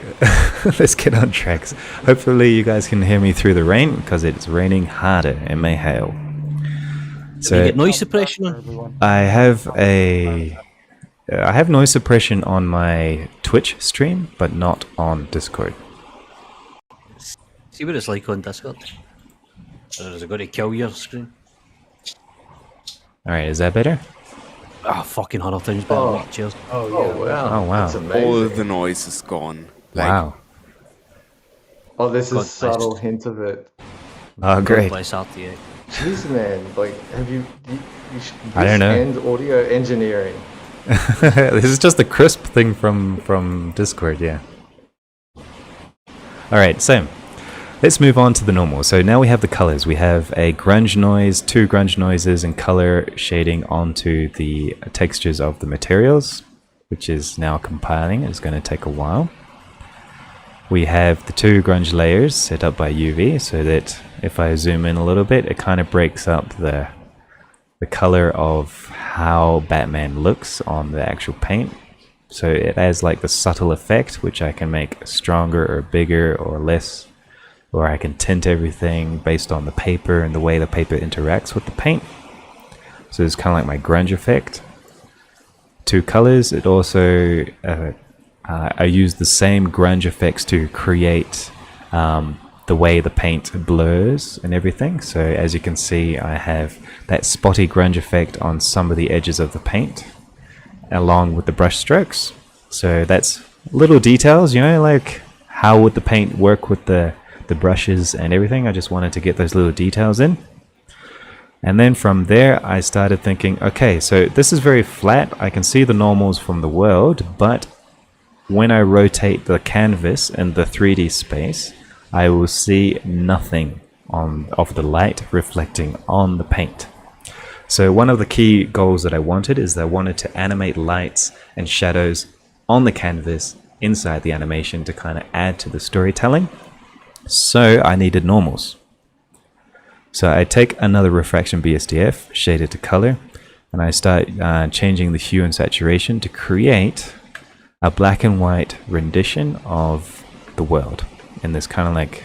let's get on tracks. Hopefully you guys can hear me through the rain, because it's raining harder and may hail. You So get noise suppression For on? everyone. I have noise suppression on my Twitch stream, but not on Discord. See what it's like on Discord? Or is it going to kill your screen? All right, is that better? Ah, fucking 100 times better. Oh. Cheers. Oh yeah. Oh, wow. Oh, wow. That's All amazing. the noise is gone. Like, Wow. Oh, there's a God, subtle hint of it. Oh, great. Bless RTA. Jeez, man. Like, have you should, I don't know. And audio engineering. This is just a crisp thing from Discord, yeah. Alright, so let's move on to the normal. So now we have the colors. We have a grunge noise, 2 grunge noises, and color shading onto the textures of the materials, which is now compiling. It's going to take a while. We have the 2 grunge layers set up by UV so that if I zoom in a little bit, it kind of breaks up the color of how Batman looks on the actual paint. So it has like the subtle effect, which I can make stronger or bigger or less, or I can tint everything based on the paper and the way the paper interacts with the paint. So it's kind of like my grunge effect. 2 colors. It also I use the same grunge effects to create the way the paint blurs and everything. So as you can see, I have that spotty grunge effect on some of the edges of the paint along with the brush strokes. So that's little details, you know, like how would the paint work with the brushes and everything. I just wanted to get those little details in. And then from there I started thinking, okay, so this is very flat. I can see the normals from the world, but when I rotate the canvas in the 3D space, I will see nothing of the light reflecting on the paint. So one of the key goals that I wanted is that I wanted to animate lights and shadows on the canvas inside the animation to kind of add to the storytelling. So I needed normals. So I take another refraction BSDF, shade it to color, and I start changing the hue and saturation to create a black and white rendition of the world. And this kind of like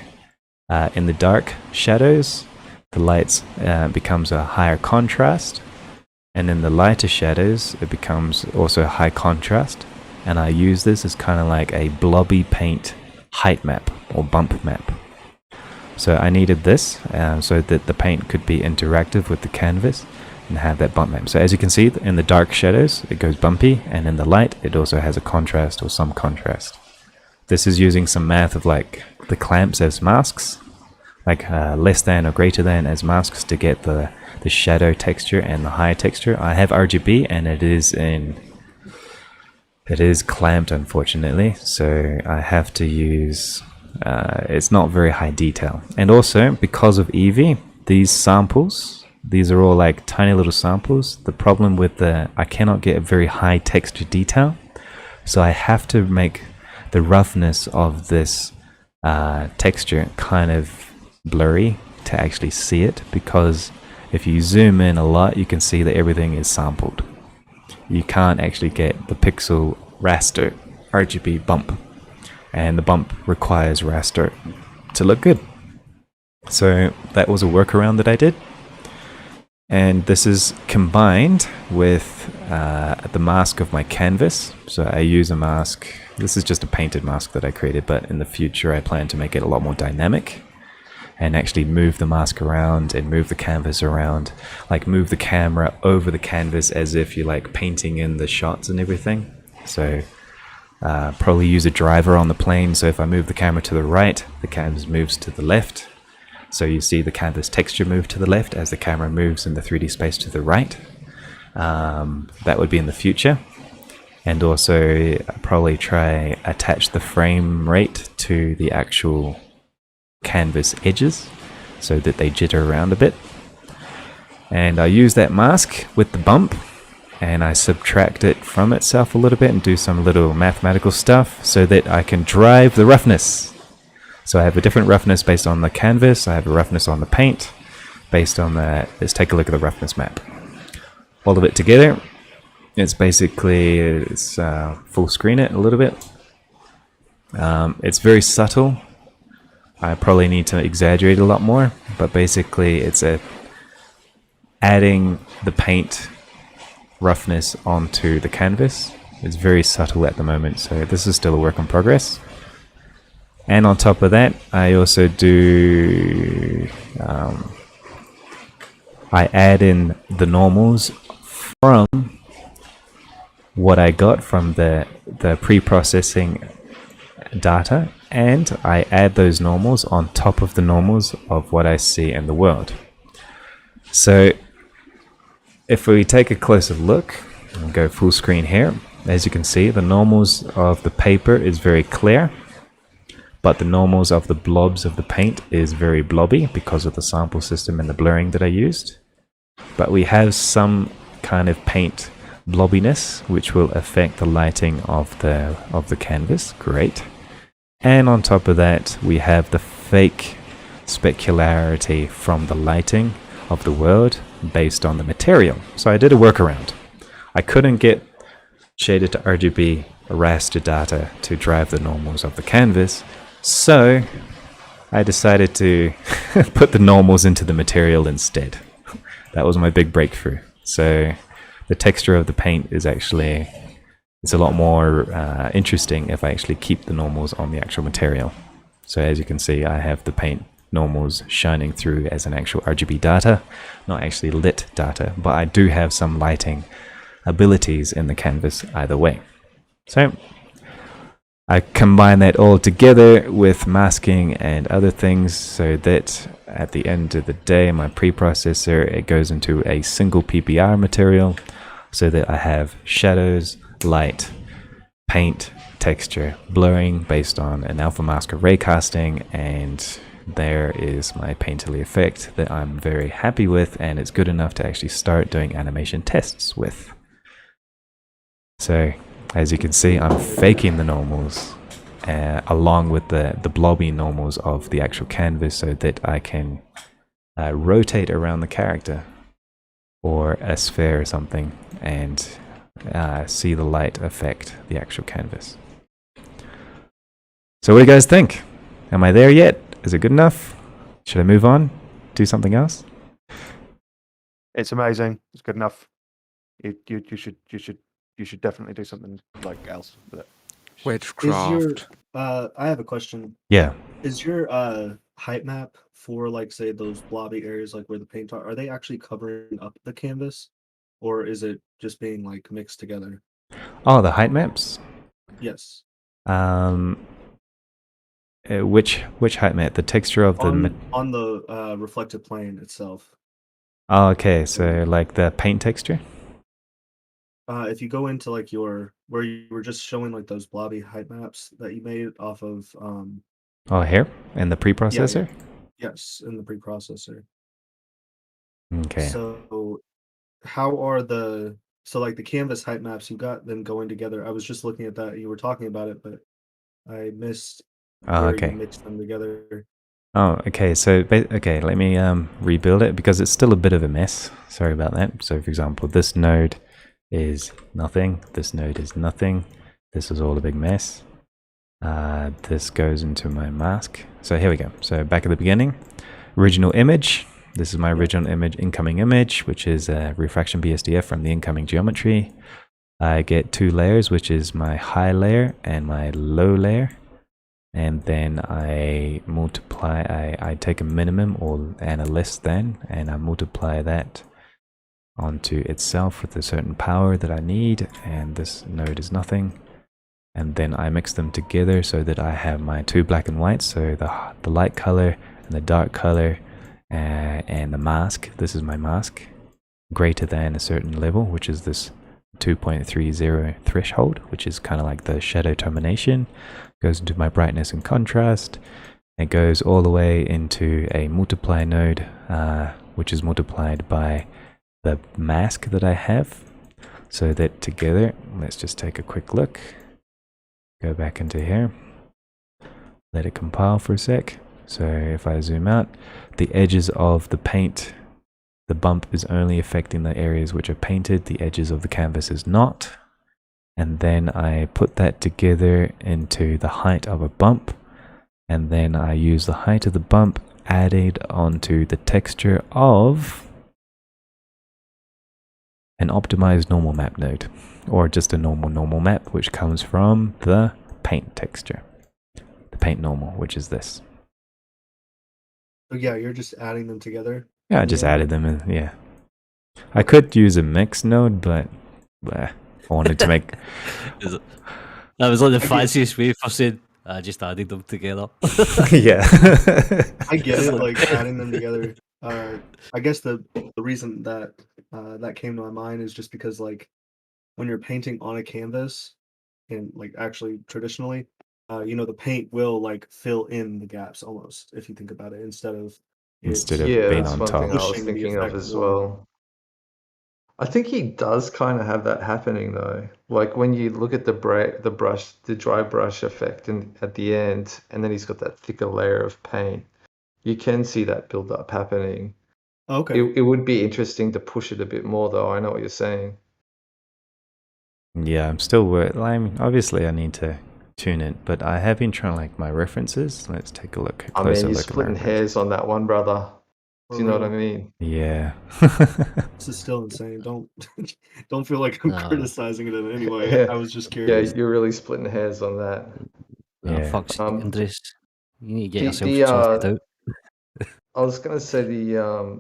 in the dark shadows, the lights becomes a higher contrast, and in the lighter shadows it becomes also a high contrast. And I use this as kind of like a blobby paint height map or bump map. So I needed this so that the paint could be interactive with the canvas and have that bump map. So as you can see, in the dark shadows it goes bumpy, and in the light it also has a contrast or some contrast. This is using some math of like the clamps as masks, like less than or greater than as masks to get the shadow texture and the high texture. I have RGB and it is clamped, unfortunately, so I have to use it's not very high detail. And also because of Eevee, these samples, these are all like tiny little samples. The problem with I cannot get a very high texture detail, so I have to make the roughness of this texture kind of blurry to actually see it, because if you zoom in a lot you can see that everything is sampled. You can't actually get the pixel raster RGB bump, and the bump requires raster to look good. So that was a workaround that I did, and this is combined with the mask of my canvas. So I use a mask. This is just a painted mask that I created, but in the future I plan to make it a lot more dynamic and actually move the mask around and move the canvas around, like move the camera over the canvas as if you're like painting in the shots and everything. So probably use a driver on the plane, so if I move the camera to the right, the canvas moves to the left. So you see the canvas texture move to the left as the camera moves in the 3D space to the right. That would be in the future. And also probably try attach the frame rate to the actual canvas edges so that they jitter around a bit. And I use that mask with the bump and I subtract it from itself a little bit and do some little mathematical stuff so that I can drive the roughness. So I have a different roughness based on the canvas, I have a roughness on the paint based on that. Let's take a look at the roughness map. All of it together, it's basically full screen it a little bit. It's very subtle. I probably need to exaggerate a lot more, but basically it's adding the paint roughness onto the canvas. It's very subtle at the moment, so this is still a work in progress. And on top of that, I also do I add in the normals from what I got from the pre-processing data, and I add those normals on top of the normals of what I see in the world. So if we take a closer look and go full screen here, as you can see, the normals of the paper is very clear, but the normals of the blobs of the paint is very blobby because of the sample system and the blurring that I used. But we have some kind of paint blobbiness which will affect the lighting of the canvas. Great. And on top of that we have the fake specularity from the lighting of the world based on the material. So I did a workaround. I couldn't get shaded to RGB raster data to drive the normals of the canvas, so I decided to put the normals into the material instead. That was my big breakthrough. So the texture of the paint is actually, it's a lot more interesting if I actually keep the normals on the actual material. So as you can see, I have the paint normals shining through as an actual RGB data, not actually lit data, but I do have some lighting abilities in the canvas either way. So I combine that all together with masking and other things so that at the end of the day, my preprocessor, it goes into a single PBR material so that I have shadows, light, paint, texture, blurring based on an alpha mask of raycasting, and there is my painterly effect that I'm very happy with, and it's good enough to actually start doing animation tests with. So as you can see, I'm faking the normals along with the blobby normals of the actual canvas so that I can rotate around the character or a sphere or something and see the light affect the actual canvas. So what do you guys think? Am I there yet? Is it good enough? Should I move on? Do something else? It's amazing. It's good enough. You should definitely do something like else with it. Witchcraft. I have a question. Yeah. Is your height map for, like, say, those blobby areas, like where the paint are they actually covering up the canvas, or is it just being like mixed together? Oh, the height maps? Yes. Which height map? The texture of the on the reflected plane itself. Oh, okay, so like the paint texture? If you go into like where you were just showing like those blobby height maps that you made off of Oh, here in the preprocessor? yes, in the preprocessor. Okay. So how are so like the canvas height maps, you got them going together. I was just looking at that, you were talking about it, but I missed Oh, where okay. you mixed them together. Oh, okay. So, okay, let me rebuild it because it's still a bit of a mess. Sorry about that. So, for example, this node is nothing. This node is nothing. This is all a big mess. This goes into my mask. So here we go. So back at the beginning, original image. This is my original image, incoming image, which is a refraction BSDF from the incoming geometry. I get two layers, which is my high layer and my low layer. And then I multiply, I take a minimum and a less than, and I multiply that onto itself with a certain power that I need, and this node is nothing. And then I mix them together so that I have my two black and whites, so the light color and the dark color, and the mask. This is my mask, greater than a certain level, which is this 2.30 threshold, which is kind of like the shadow termination. Goes into my brightness and contrast. It goes all the way into a multiply node, which is multiplied by the mask that I have. So that together, let's just take a quick look. Go back into here. Let it compile for a sec. So if I zoom out, the edges of the paint, the bump is only affecting the areas which are painted. The edges of the canvas is not. And then I put that together into the height of a bump. And then I use the height of the bump added onto the texture of an optimized normal map node, or just a normal map, which comes from the paint texture, the paint normal, which is this. So yeah, you're just adding them together. Yeah, I just added them in. Yeah, I could use a mix node, but I wanted to make. That was like the fanciest way for saying I just added them together. Yeah, I get it, like adding them together. I guess the reason that that came to my mind is just because, like, when you're painting on a canvas, and like actually traditionally, the paint will like fill in the gaps almost, if you think about it, instead of instead of Yeah, being that's on one thing top. I was pushing the thinking of effect as more. well. I think he does kind of have that happening though. Like when you look at the brush, the dry brush effect at the end, and then he's got that thicker layer of paint. You can see that build up happening. Okay. It would be interesting to push it a bit more, though. I know what you're saying. Yeah, I'm still I mean, obviously I need to tune it, but I have been trying like my references. Let's take a look, a I mean, closer you're look at my splitting references. hairs on that one, brother. For Do you know what I real. mean? Yeah. This is still insane. Don't feel like I'm No. criticizing it in any way. Yeah. I was just Yeah, curious. you're really splitting hairs on that. No, Yeah. fuck's sake, Andres. You need to get The yourself sorted out. I was gonna say Yeah.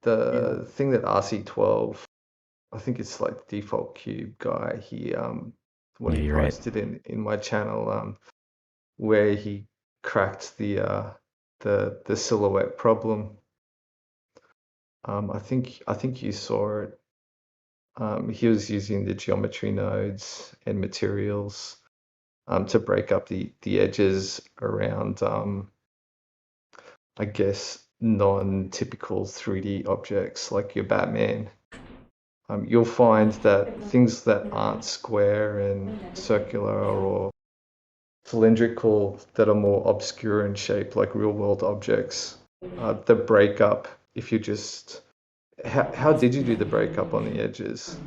the thing that RC12, I think it's like default cube guy. What Yeah, he you're right. posted in my channel, where he cracked the silhouette problem. I think you saw it. He was using the geometry nodes and materials to break up the edges around I guess non-typical 3D objects like your Batman. You'll find that things that aren't square and circular or cylindrical that are more obscure in shape, like real-world objects, the breakup. If you just how did you do the breakup on the edges?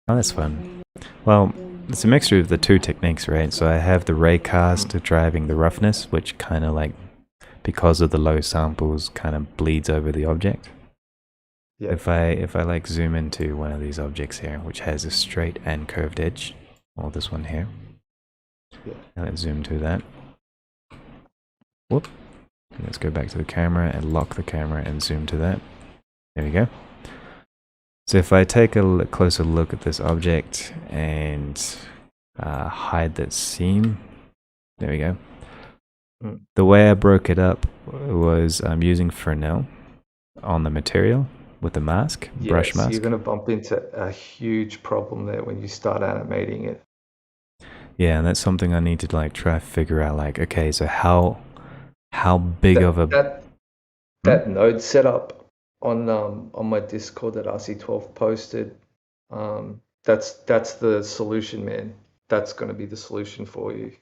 Oh, that's fun. Well, it's a mixture of the two techniques, right? So I have the raycast driving the roughness, which kind of like, because of the low samples, kind of bleeds over the object. Yeah. If I like zoom into one of these objects here, which has a straight and curved edge, or this one here. Yeah. Now let's zoom to that. Whoop. Let's go back to the camera and lock the camera and zoom to that. There we go. So if I take a closer look at this object and hide that seam, there we go. The way I broke it up was I'm using Fresnel on the material with the mask, brush Yes, mask. you're going to bump into a huge problem there when you start animating it. Yeah, and that's something I need to like try figure out. Like, okay, so how big of a that node setup on my Discord that RC12 posted, that's the solution, man. That's going to be the solution for you.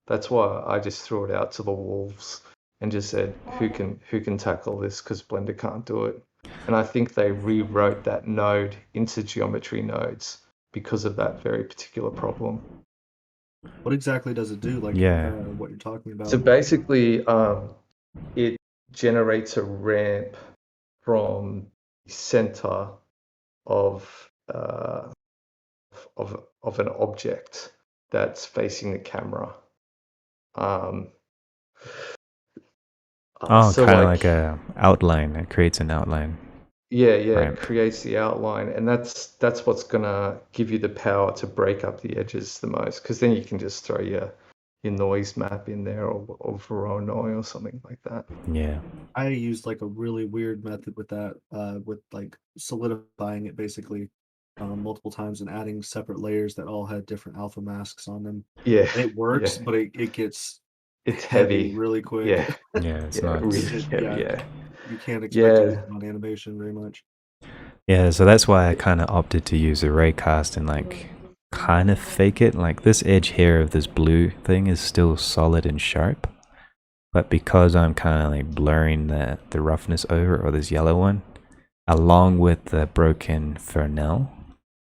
That's why I just threw it out to the wolves and just said, who can tackle this, because Blender can't do it. And I think they rewrote that node into geometry nodes because of that very particular problem. What exactly does it do? Like, Yeah. what you're talking about? So basically, it generates a ramp from the center of an object that's facing the camera. Oh, so kind of like a outline. It creates an outline. Yeah, ramp. it creates the outline, and that's what's gonna give you the power to break up the edges the most, because then you can just throw your noise map in there, or Voronoi or something like that. Yeah. I used like a really weird method with that, with like solidifying it basically multiple times and adding separate layers that all had different alpha masks on them. Yeah, And it works, yeah. but it gets It's heavy really quick. Yeah, Yeah, it's yeah, not. really heavy. Yeah, You can't expect Yeah. anything on animation very much. Yeah, so that's why I kind of opted to use a raycast and like kind of fake it. Like this edge here of this blue thing is still solid and sharp, but because I'm kind of like blurring the roughness over, or this yellow one, along with the broken Fresnel,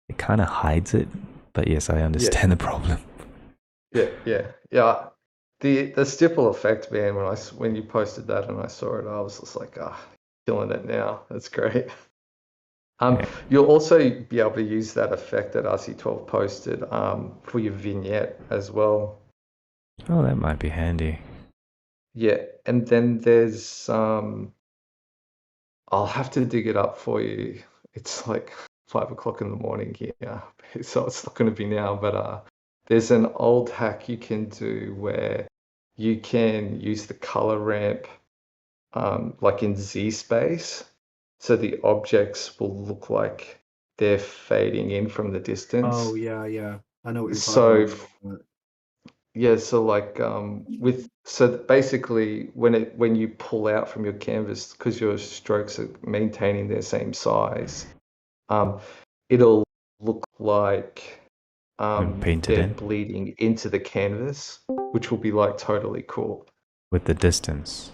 it kind of hides it. But yes, I understand the problem. Yeah. The stipple effect, man. When you posted that and I saw it, I was just like, killing it now. That's great. You'll also be able to use that effect that RC12 posted for your vignette as well. Oh, that might be handy. Yeah, and then there's I'll have to dig it up for you. It's like 5 o'clock in the morning here, so it's not going to be now. But there's an old hack you can do where you can use the color ramp like in Z space, so the objects will look like they're fading in from the distance. Oh yeah, I know what you're So talking about. yeah, so like basically when you pull out from your canvas, because your strokes are maintaining their same size, it'll look like painted they're in bleeding into the canvas, which will be like totally cool. with the distance.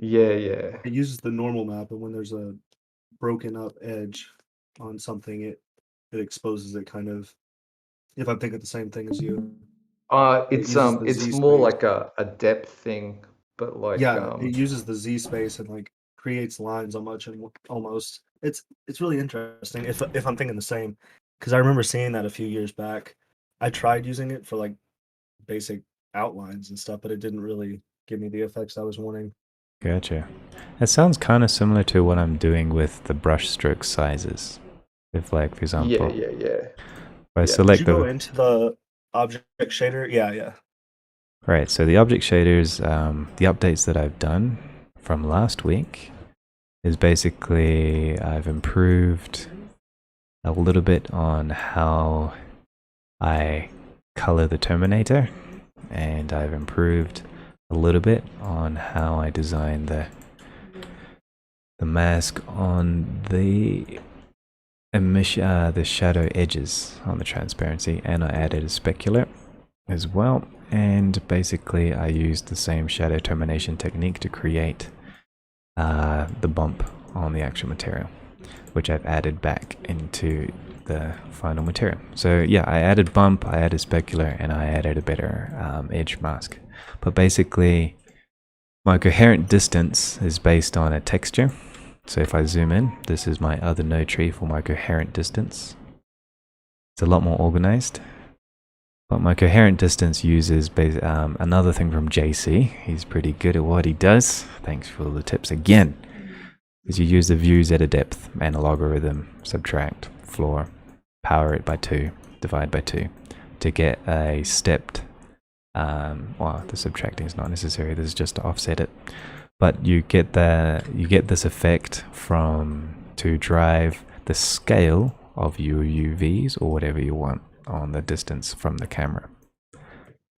Yeah, yeah. It uses the normal map, and when there's a broken up edge on something, it exposes it kind of. If I'm thinking the same thing as you, it uses the It's Z more space. like a depth thing, but like Yeah, it uses the Z space and like creates lines almost. It's really interesting. If I'm thinking the same, because I remember seeing that a few years back. I tried using it for like basic outlines and stuff, but it didn't really give me the effects I was wanting. Gotcha. It sounds kind of similar to what I'm doing with the brush stroke sizes. If, like, for yeah, example, yeah, yeah. if I Yeah. Did select you go the into the object shader? Yeah. right, so the object shaders, the updates that I've done from last week is basically I've improved a little bit on how I color the Terminator, and I've improved a little bit on how I design the mask on the the shadow edges on the transparency, and I added a specular as well. And basically I used the same shadow termination technique to create the bump on the actual material, which I've added back into the final material. So yeah, I added bump, I added specular, and I added a better edge mask. But basically my coherent distance is based on a texture. So if I zoom in, this is my other node tree for my coherent distance. It's a lot more organized. But my coherent distance uses another thing from JC. He's pretty good at what he does. Thanks for the tips again. Is you use the views at a depth and a logarithm, subtract, floor, power it by 2, divide by 2 to get a stepped. Well, the subtracting is not necessary. This is just to offset it. But you get this effect to drive the scale of your UVs or whatever you want on the distance from the camera.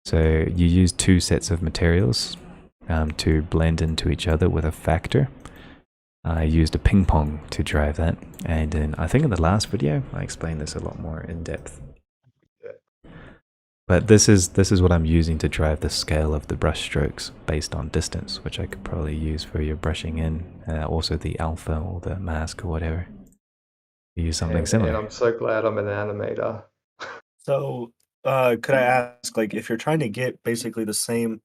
So you use 2 sets of materials to blend into each other with a factor. I used a ping pong to drive that, and I think in the last video I explained this a lot more in depth. But this is what I'm using to drive the scale of the brush strokes based on distance, which I could probably use for your brushing in, also the alpha or the mask or whatever. You use something similar. And I'm so glad I'm an animator. So, could I ask, like, if you're trying to get basically the same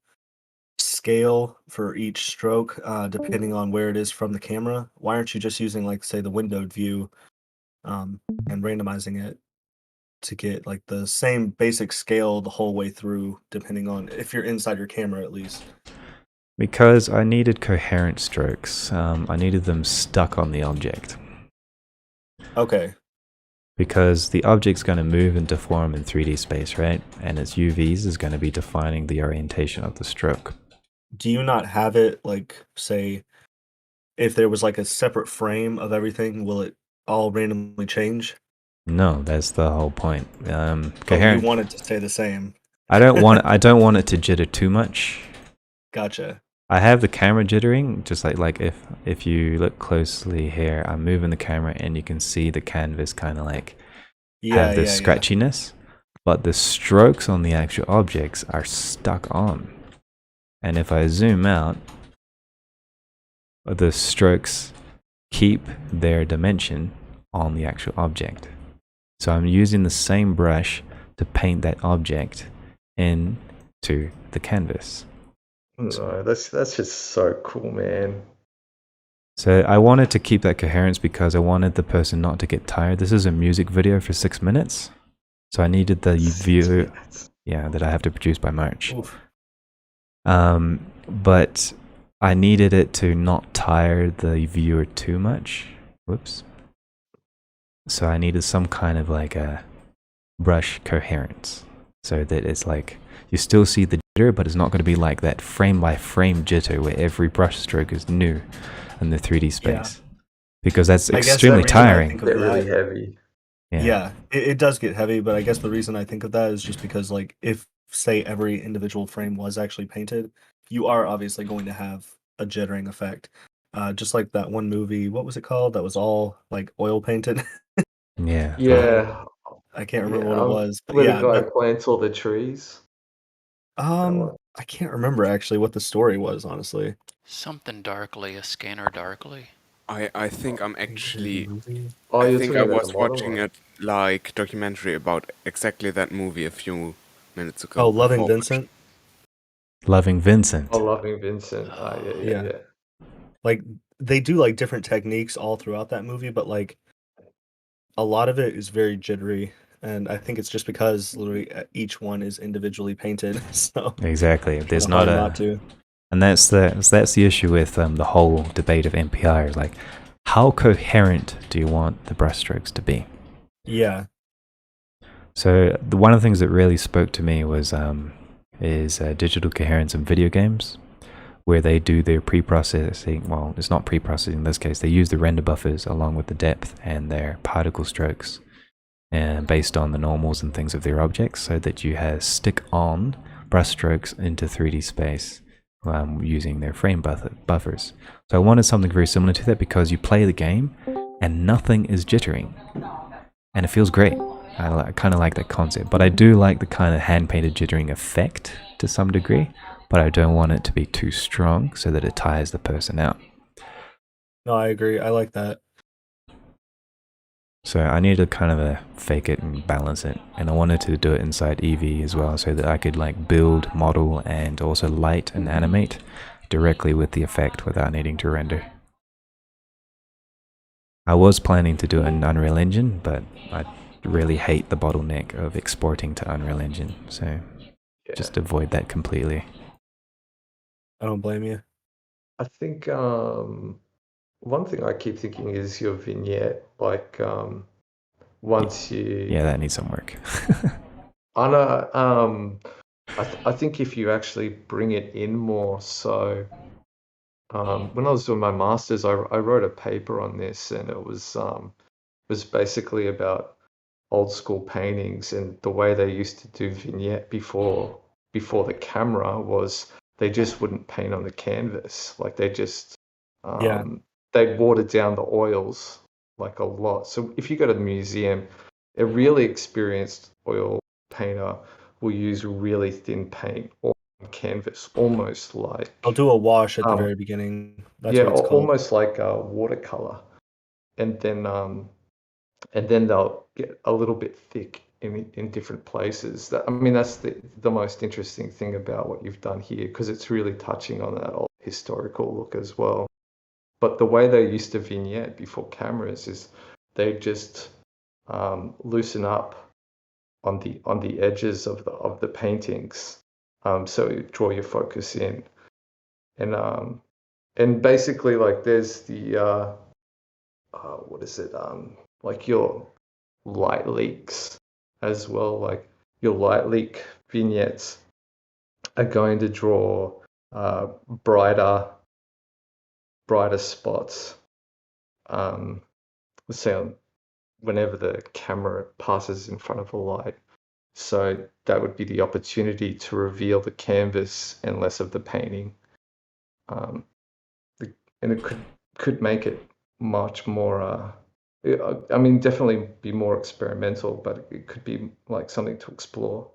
scale for each stroke, depending on where it is from the camera, why aren't you just using, like, say, the windowed view, and randomizing it to get like the same basic scale the whole way through, depending on if you're inside your camera at least? Because I needed coherent strokes. I needed them stuck on the object. Okay. Because the object's going to move and deform in 3D space, right? And its UVs is going to be defining the orientation of the stroke. Do you not have it, like, say, if there was like a separate frame of everything, will it all randomly change? No, that's the whole point. Oh, Coherent. you want it to stay the same. I don't want it to jitter too much. Gotcha. I have the camera jittering, just like if you look closely here, I'm moving the camera and you can see the canvas kind of like have this scratchiness, but the strokes on the actual objects are stuck on. And if I zoom out, the strokes keep their dimension on the actual object. So I'm using the same brush to paint that object into the canvas. No, that's just so cool, man. So I wanted to keep that coherence because I wanted the person not to get tired. This is a music video for 6 minutes. So I needed the view, that I have to produce by March. But I needed it to not tire the viewer too much. Whoops. So I needed some kind of like a brush coherence so that it's like you still see the jitter, but it's not going to be like that frame by frame jitter where every brush stroke is new in the 3D space, because that's extremely tiring. They're really heavy. Yeah, it does get heavy, but I guess the reason I think of that is just because, like, if say every individual frame was actually painted, you are obviously going to have a jittering effect. Just like that one movie, what was it called? That was all like oil painted. Yeah. I can't remember what it was, but where yeah, the guy plants all the trees. I I can't remember actually what the story was, honestly. Something darkly, a scanner darkly. I think I'm Painted actually. movie. Oh, I you're think talking I about the was modern watching one. a like documentary about exactly that movie a few minutes ago. Oh, Loving before Vincent. Loving Vincent. Oh, Loving Vincent. Yeah. Yeah. Like they do like different techniques all throughout that movie, but like a lot of it is very jittery, and I think it's just because literally each one is individually painted. So Exactly. There's kinda not hard a, not to. and that's the issue with the whole debate of MPI. Like, how coherent do you want the brushstrokes to be? Yeah. So one of the things that really spoke to me was digital coherence in video games, where they do their pre-processing. Well, it's not pre-processing in this case. They use the render buffers along with the depth and their particle strokes, and based on the normals and things of their objects, so that you have stick-on brushstrokes into 3D space using their frame buffers. So I wanted something very similar to that, because you play the game and nothing is jittering, and it feels great. I kind of like that concept, but I do like the kind of hand-painted jittering effect to some degree, but I don't want it to be too strong so that it tires the person out. No, I agree. I like that. So I needed to kind of fake it and balance it, and I wanted to do it inside Eevee as well, so that I could like build, model, and also light and animate directly with the effect without needing to render. I was planning to do it in Unreal Engine, but I really hate the bottleneck of exporting to Unreal Engine, so just avoid that completely. I don't blame you. I think one thing I keep thinking is your vignette. Like once you, Yeah, that needs some work. I know. I think if you actually bring it in more, so when I was doing my masters, I wrote a paper on this, and it was basically about old school paintings, and the way they used to do vignette before the camera was they just wouldn't paint on the canvas. Like they just Yeah. they watered down the oils like a lot. So if you go to the museum, a really experienced oil painter will use really thin paint on canvas, almost like I'll do a wash at the very beginning. That's yeah, what it's called. almost like a watercolor, and then they'll get a little bit thick in different places. I mean, that's the most interesting thing about what you've done here, because it's really touching on that old historical look as well. But the way they used to vignette before cameras is they just loosen up on the edges of the paintings, so you draw your focus in, and basically like there's the what is it like your light leaks as well. Like your light leak vignettes are going to draw brighter spots. So whenever the camera passes in front of a light, so that would be the opportunity to reveal the canvas and less of the painting. And it could make it much more. I mean, definitely be more experimental, but it could be like something to explore.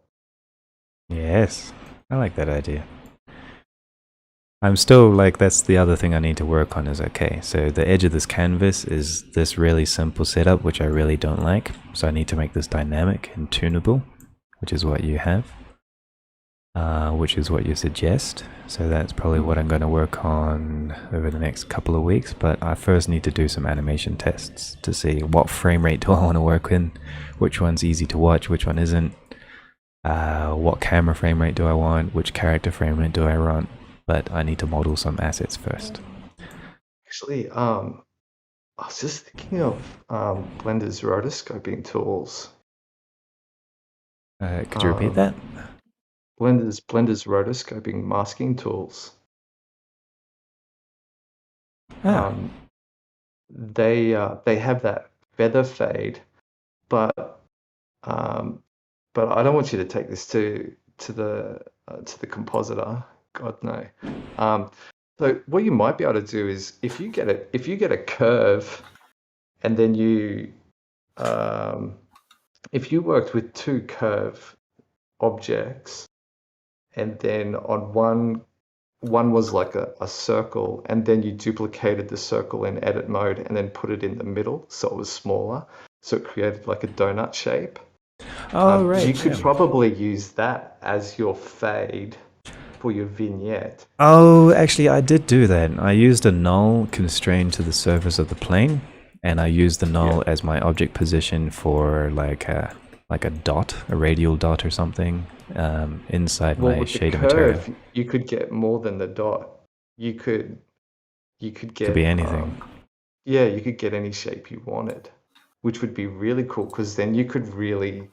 Yes, I like that idea. I'm still like, that's the other thing I need to work on is, okay, so the edge of this canvas is this really simple setup, which I really don't like. So I need to make this dynamic and tunable, which is what you have, which is what you suggest. So that's probably what I'm going to work on over the next couple of weeks. But I first need to do some animation tests to see what frame rate do I want to work in, which one's easy to watch, which one isn't, what camera frame rate do I want, which character frame rate do I want. But I need to model some assets first. Actually, I was just thinking of Blender's rotoscoping tools. Could you repeat that? Blender's rotoscoping masking tools. They have that feather fade, but I don't want you to take this to the compositor. God no. So what you might be able to do is if you get a curve, and then you if you worked with two curve objects, and then on one was like a circle, and then you duplicated the circle in edit mode and then put it in the middle so it was smaller, so it created like a donut shape. Oh, right. You could probably use that as your fade for your vignette. Oh, actually, I did do that. I used a null constrained to the surface of the plane, and I used the null as my object position for like a dot, a radial dot or something, inside my With the shader material. curve, you could get more than the dot. You could get. Could be anything. Yeah, you could get any shape you wanted, which would be really cool because then you could really,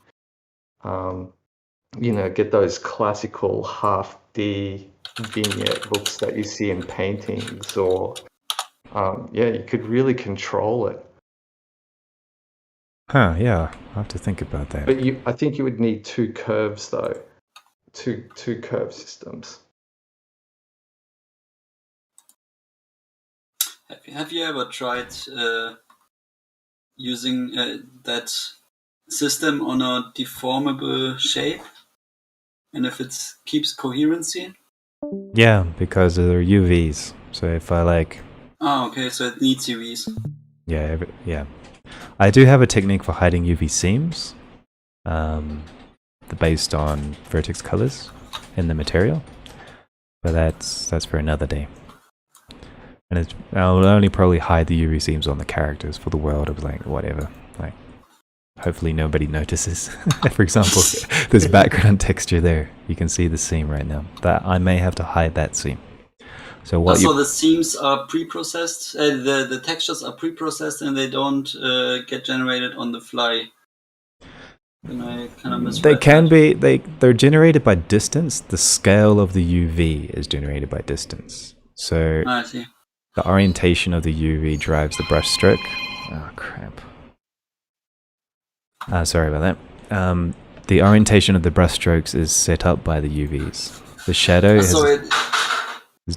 get those classical half D vignette looks that you see in paintings, or you could really control it. Huh, yeah, I'll have to think about that. But I think you would need two curves though, two curve systems. Have you ever tried using that system on a deformable shape? And if it keeps coherency? Yeah, because they're UVs. So if I like... Oh, okay, so it needs UVs. Yeah, yeah. I do have a technique for hiding UV seams, based on vertex colors in the material, but that's for another day. And I'll only probably hide the UV seams on the characters for the world of like whatever. Like, hopefully nobody notices. For example, this background texture there, you can see the seam right now. That I may have to hide that seam. So what? So the seams are pre-processed. The textures are pre-processed and they don't get generated on the fly. Then I kind of misread They can that. be. They're generated by distance. The scale of the UV is generated by distance. So I see. the orientation of the UV drives the brush stroke. Oh crap. Sorry about that. The orientation of the brush strokes is set up by the UVs. The shadow is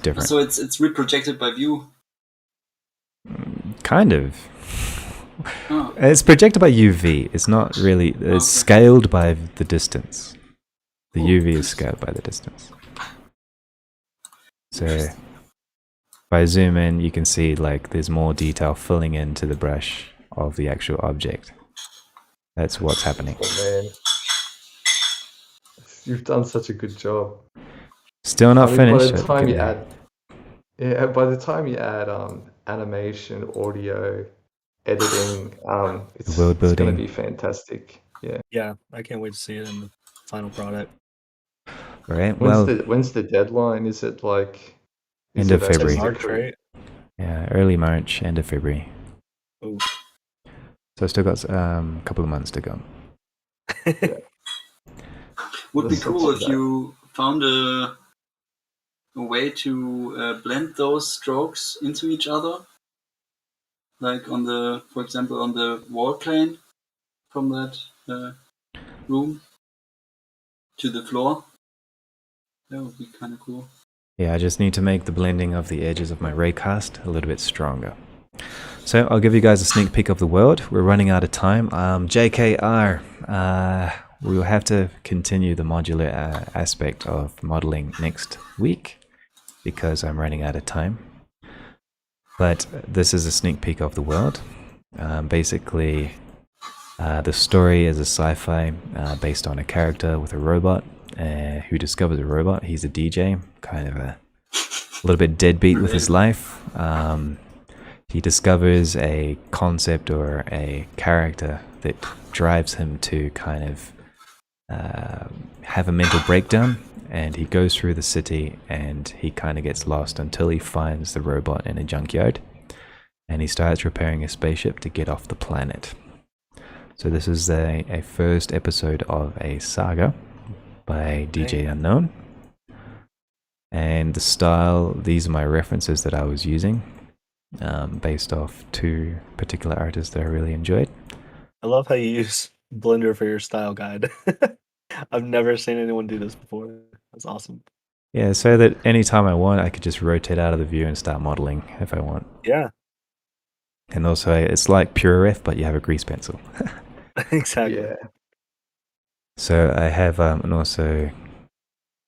different. So it's reprojected by view. Kind of. Oh. It's projected by UV. It's not really. It's scaled by the distance. The UV is scaled by the distance. So if I zoom in, you can see like there's more detail filling into the brush of the actual object. That's what's happening. Oh man, you've done such a good job. Still not finished. By the time you add animation, audio, editing, it's world going to building. be fantastic. Yeah. Yeah, I can't wait to see it in the final product. All right. When's the deadline? Is it like end of February? March, right? Yeah, early March, end of February. Ooh. So I still got a couple of months to go. Would be cool if you found a way to blend those strokes into each other, like for example, on the wall plane from that room to the floor. That would be kind of cool. Yeah, I just need to make the blending of the edges of my raycast a little bit stronger. So I'll give you guys a sneak peek of the world. We're running out of time. JKR, we will have to continue the modular aspect of modeling next week because I'm running out of time. But this is a sneak peek of the world. Basically, the story is a sci-fi based on a character with a robot who discovers a robot. He's a DJ, kind of a little bit deadbeat with his life. He discovers a concept or a character that drives him to kind of have a mental breakdown, and he goes through the city and he kind of gets lost until he finds the robot in a junkyard, and he starts repairing a spaceship to get off the planet. So this is a first episode of a saga by DJ Unknown, and the style, these are my references that I was using. Based off two particular artists that I really enjoyed. I love how you use Blender for your style guide. I've never seen anyone do this before. That's awesome. Yeah, so that anytime I want, I could just rotate out of the view and start modeling if I want. Yeah. And also, it's like PureRef, but you have a grease pencil. Exactly. Yeah. So I have, and also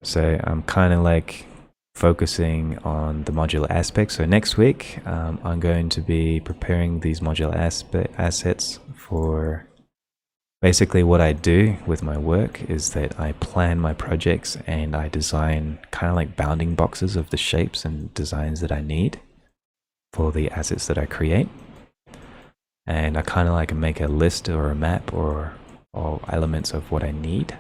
So I'm kind of like focusing on the modular aspects. So next week, I'm going to be preparing these modular assets for basically what I do with my work is that I plan my projects and I design kind of like bounding boxes of the shapes and designs that I need for the assets that I create. And I kind of like make a list or a map or elements of what I need.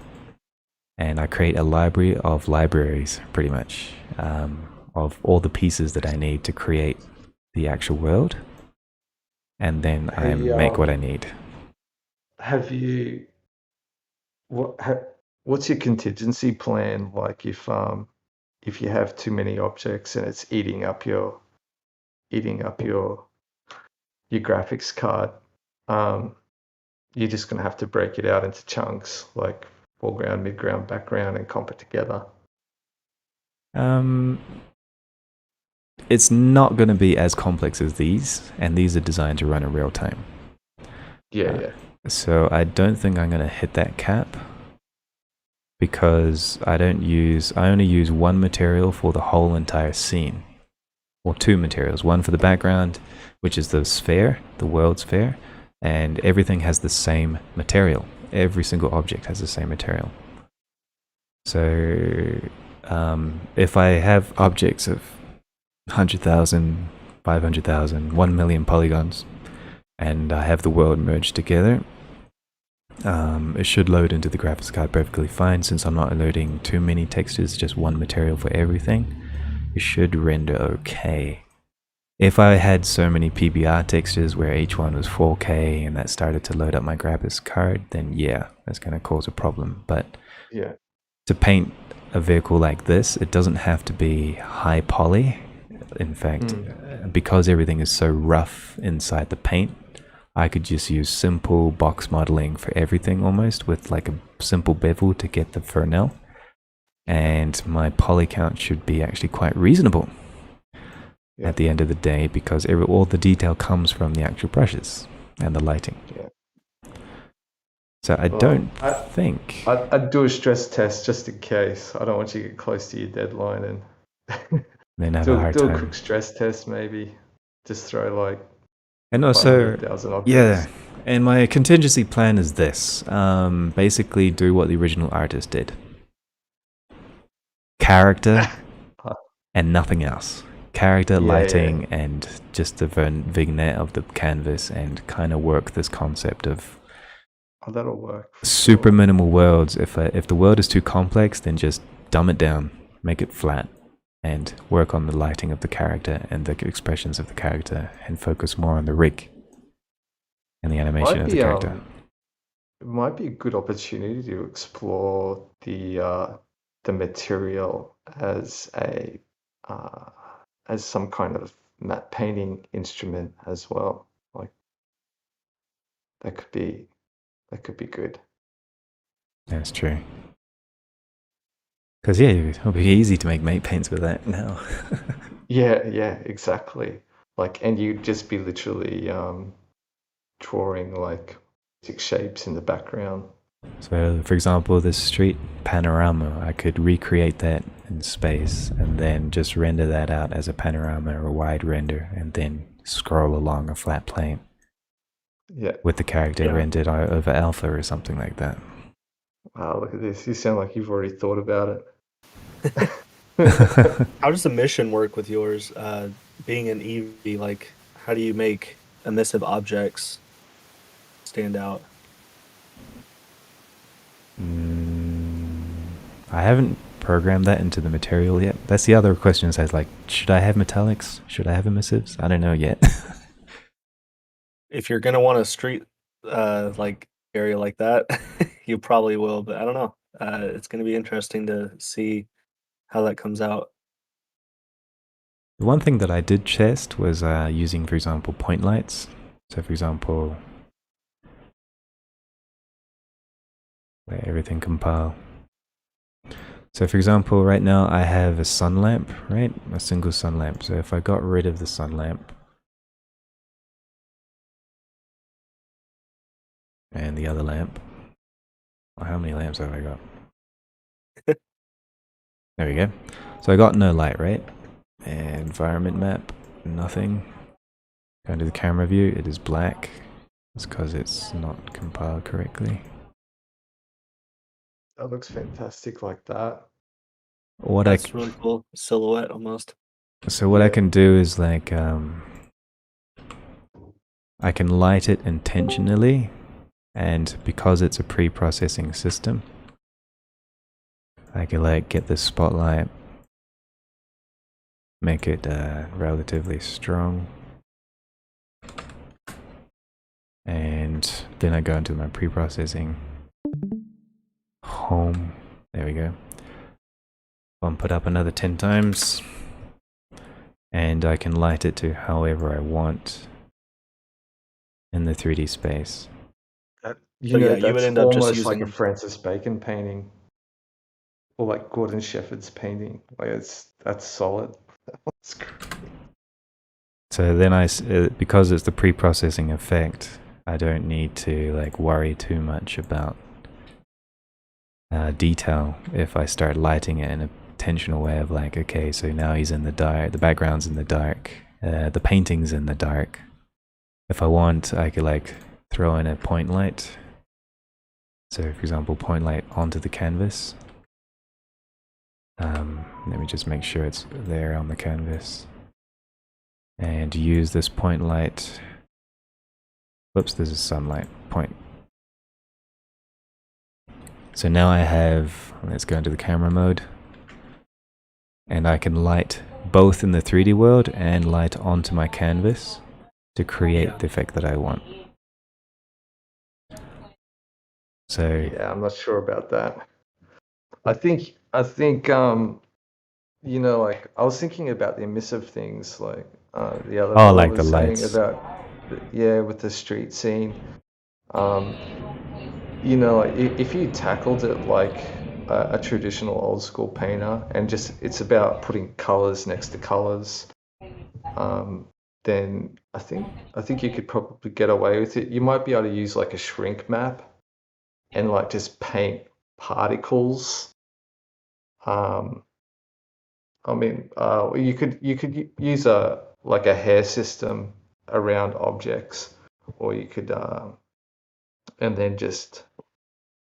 And I create a library of libraries, pretty much, of all the pieces that I need to create the actual world. And then I make what I need. Have you what's your contingency plan like if you have too many objects and it's eating up your graphics card? You're just gonna have to break it out into chunks like foreground, midground, background, and comp it together. It's not going to be as complex as these, and these are designed to run in real time. Yeah. So I don't think I'm going to hit that cap because I only use one material for the whole entire scene, or two materials, one for the background, which is the sphere, the world sphere, and everything has the same material. Every single object has the same material. So if I have objects of 100,000, 500,000, 1 million polygons, and I have the world merged together, it should load into the graphics card perfectly fine. Since I'm not loading too many textures, just one material for everything, it should render okay. If I had so many PBR textures where each one was 4K and that started to load up my graphics card, then yeah, that's going to cause a problem. But Yeah. to paint a vehicle like this, it doesn't have to be high poly. In fact, because everything is so rough inside the paint, I could just use simple box modeling for everything almost, with like a simple bevel to get the Fresnel. And my poly count should be actually quite reasonable at the end of the day, because all the detail comes from the actual brushes and the lighting. Yeah. So I don't think... I'd do a stress test just in case. I don't want you to get close to your deadline and then have a hard do time. a quick stress test maybe. Just throw like And also, 500,000 objects. yeah, and my contingency plan is this. Basically do what the original artist did. Character and nothing else. Character, lighting, and just the vignette of the canvas, and kind of work this concept of that'll work. Super minimal worlds. If the world is too complex, then just dumb it down, make it flat, and work on the lighting of the character and the expressions of the character, and focus more on the rig and the animation of the character. It might be a good opportunity to explore the material as some kind of matte painting instrument as well. Like that could be good. That's true. Because yeah, it'll be easy to make matte paints with that now. Yeah, exactly. Like, and you'd just be literally drawing like basic shapes in the background. So, for example, this street panorama, I could recreate that in space and then just render that out as a panorama or a wide render, and then scroll along a flat plane. Yeah. With the character rendered over alpha or something like that. Wow, look at this. You sound like you've already thought about it. How does the mission work with yours? Being an Eevee, like, how do you make emissive objects stand out? I haven't programmed that into the material yet. That's the other question, is like, should I have metallics? Should I have emissives? I don't know yet. If you're gonna want a street like area like that, you probably will, but I don't know. It's gonna be interesting to see how that comes out. The one thing that I did test was using, for example, point lights. So, for example, let everything compile. So, for example, right now I have a sun lamp, right? A single sun lamp. So if I got rid of the sun lamp and the other lamp, how many lamps have I got? There we go. So I got no light, right? Environment map, nothing. Going to the camera view, it is black. It's because it's not compiled correctly. That looks fantastic like that. What That's really cool. Silhouette almost. So what I can do is like, I can light it intentionally, and because it's a pre-processing system, I can like get the spotlight, make it relatively strong, and then I go into my pre-processing home. There we go. Bump it up another 10 times, and I can light it to however I want in the 3D space. You know, you would that's end up just almost like a using. Francis Bacon painting, or like Gordon Shepherd's painting. Like that's solid. That's great. So then because it's the pre-processing effect, I don't need to like worry too much about detail if I start lighting it in a intentional way of like, okay, so now he's in the dark, the background's in the dark, the painting's in the dark. If I want, I could like throw in a point light. So for example, point light onto the canvas. Let me just make sure it's there on the canvas. And use this point light. Whoops, there's a sunlight point. So now I have, let's go into the camera mode. And I can light both in the 3D world and light onto my canvas to create the effect that I want. So Yeah, I'm not sure about that. I think you know, like I was thinking about the emissive things, like the other fellow like was the saying lights. about with the street scene. You know, like if you tackled it like a traditional old school painter, and just it's about putting colors next to colors, then I think you could probably get away with it. You might be able to use like a shrink map and like just paint particles. I mean, you could use a hair system around objects, or you could and then just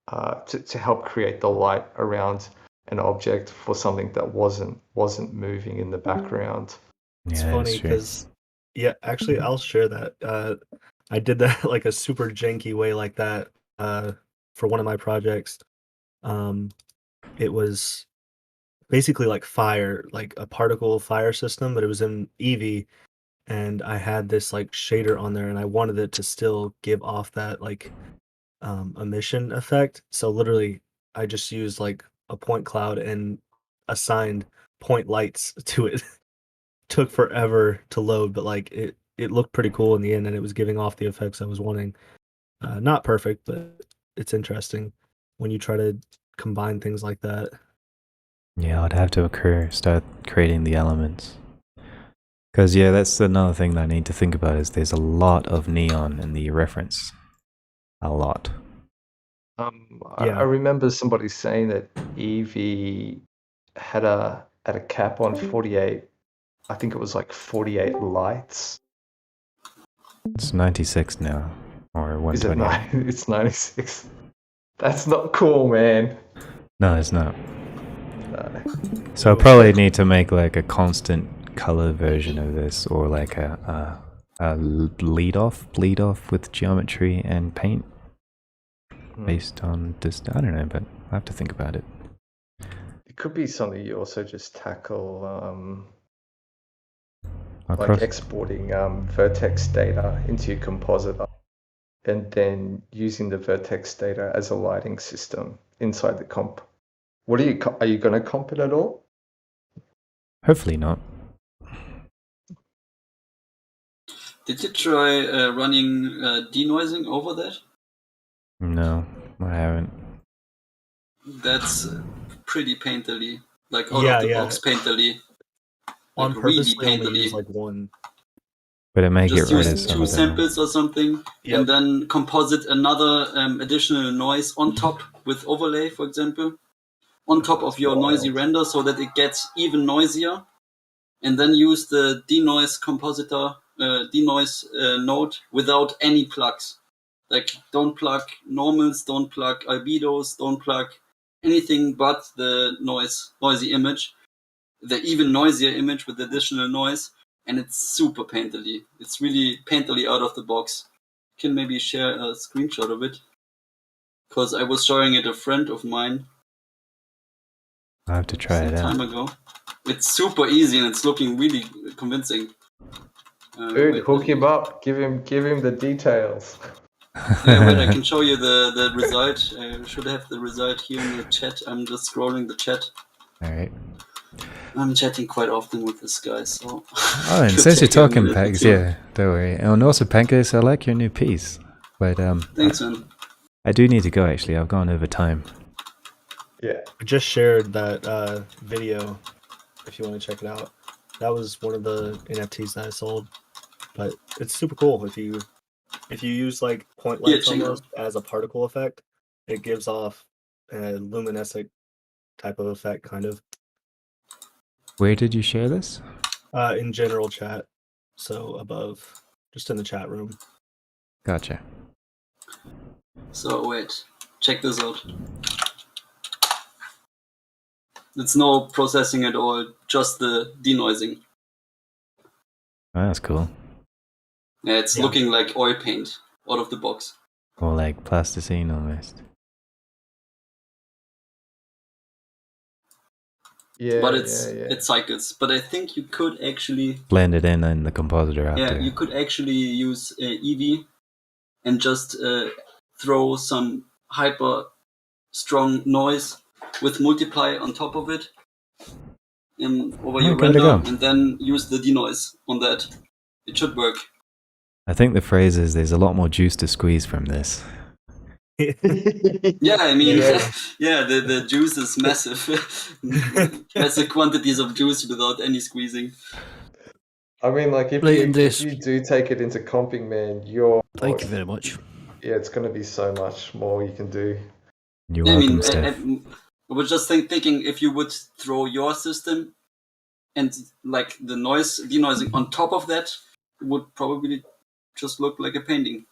to help create the light around an object for something that wasn't moving in the background. It's Yeah, funny because, actually, I'll share that. I did that like a super janky way like that for one of my projects. It was basically like fire, like a particle fire system, but it was in Eevee, and I had this like shader on there, and I wanted it to still give off that like emission effect. So literally, I just used like a point cloud and assigned point lights to it. Took forever to load, but like it looked pretty cool in the end, and it was giving off the effects I was wanting. Not perfect, but it's interesting when you try to combine things like that. Yeah, I'd have to start creating the elements. Because yeah, that's another thing that I need to think about is there's a lot of neon in the reference. A lot. I remember somebody saying that Eevee had a cap on 48. I think it was like 48 lights. It's 96 now, or 120. It's 96. That's not cool, man. No, it's not. No. So I probably need to make like a constant color version of this, or like a bleed off with geometry and paint based on this. I don't know, but I have to think about it. It could be something you also just tackle, Across. like exporting vertex data into your compositor, and then using the vertex data as a lighting system inside the comp. What are you going to comp it at all? Hopefully not. Did you try running denoising over that? No, I haven't. That's pretty painterly, like out Yeah, of the yeah. box painterly. On Like purpose, really they only use painterly. like one. But it may Just get rid of use some two of them. samples or something, Yep. and then composite another additional noise on top with overlay, for example. on top of your noisy render so that it gets even noisier, and then use the denoise compositor, denoise node without any plugs. Like, don't plug normals, don't plug albedos, don't plug anything but the noisy image, the even noisier image with additional noise, and it's super painterly. It's really painterly out of the box. Can maybe share a screenshot of it, because I was showing it a friend of mine I have to try some it time out. ago. It's super easy and it's looking really convincing. Dude, wait, hook him up. Give him the details. wait, I can show you the result. I should have the result here in the chat. I'm just scrolling the chat. All right. I'm chatting quite often with this guy, so. Oh, and could since you're take a talking minute or Pags, two. yeah, don't worry. And also Pancakes, I like your new piece. But Thanks, man. I do need to go actually. I've gone over time. I just shared that video if you want to check it out. That was one of the NFTs that I sold, but it's super cool if you use like point Yeah, lights check it almost as a particle effect. It gives off a luminescent type of effect, kind of. Where did you share this? In general chat, so above, just in the chat room. Gotcha. So wait, check this out. It's no processing at all, just the denoising. Oh, that's cool. Yeah, it's Yeah. looking like oil paint out of the box. Or like plasticine almost. Yeah, But it cycles. But I think you could actually Blend it in the compositor after. you could actually use Eevee and just throw some hyper strong noise with multiply on top of it over your give it a render, go. and then use the denoise on that. It should work. I think the phrase is there's a lot more juice to squeeze from this. Yeah, I mean, Yeah. yeah, the juice is massive. Massive quantities of juice without any squeezing. I mean, like if Right, you Andreas. do take it into comping, man, you're Thank you very much. yeah, it's going to be so much more you can do. You're I welcome, mean, Steph. I was just thinking if you would throw your system and like the noise denoising on top of that, it would probably just look like a painting.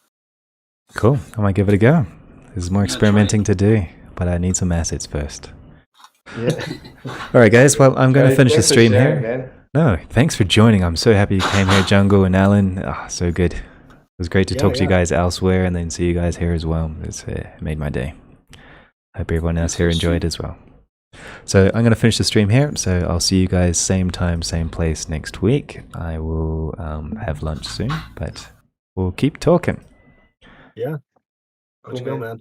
Cool. I might give it a go. There's more Yeah, experimenting to do, but I need some assets first. Yeah. All right, guys. Well, I'm going to finish the Thanks for stream sharing, here. man. No, thanks for joining. I'm so happy you came here, Jungle and Alan. Ah, so good. It was great to talk to you guys elsewhere and then see you guys here as well. It's made my day. Hope everyone else here enjoyed as well. So I'm going to finish the stream here. So I'll see you guys same time, same place next week. I will have lunch soon, but we'll keep talking. Yeah. Cool, Let's go, man. man.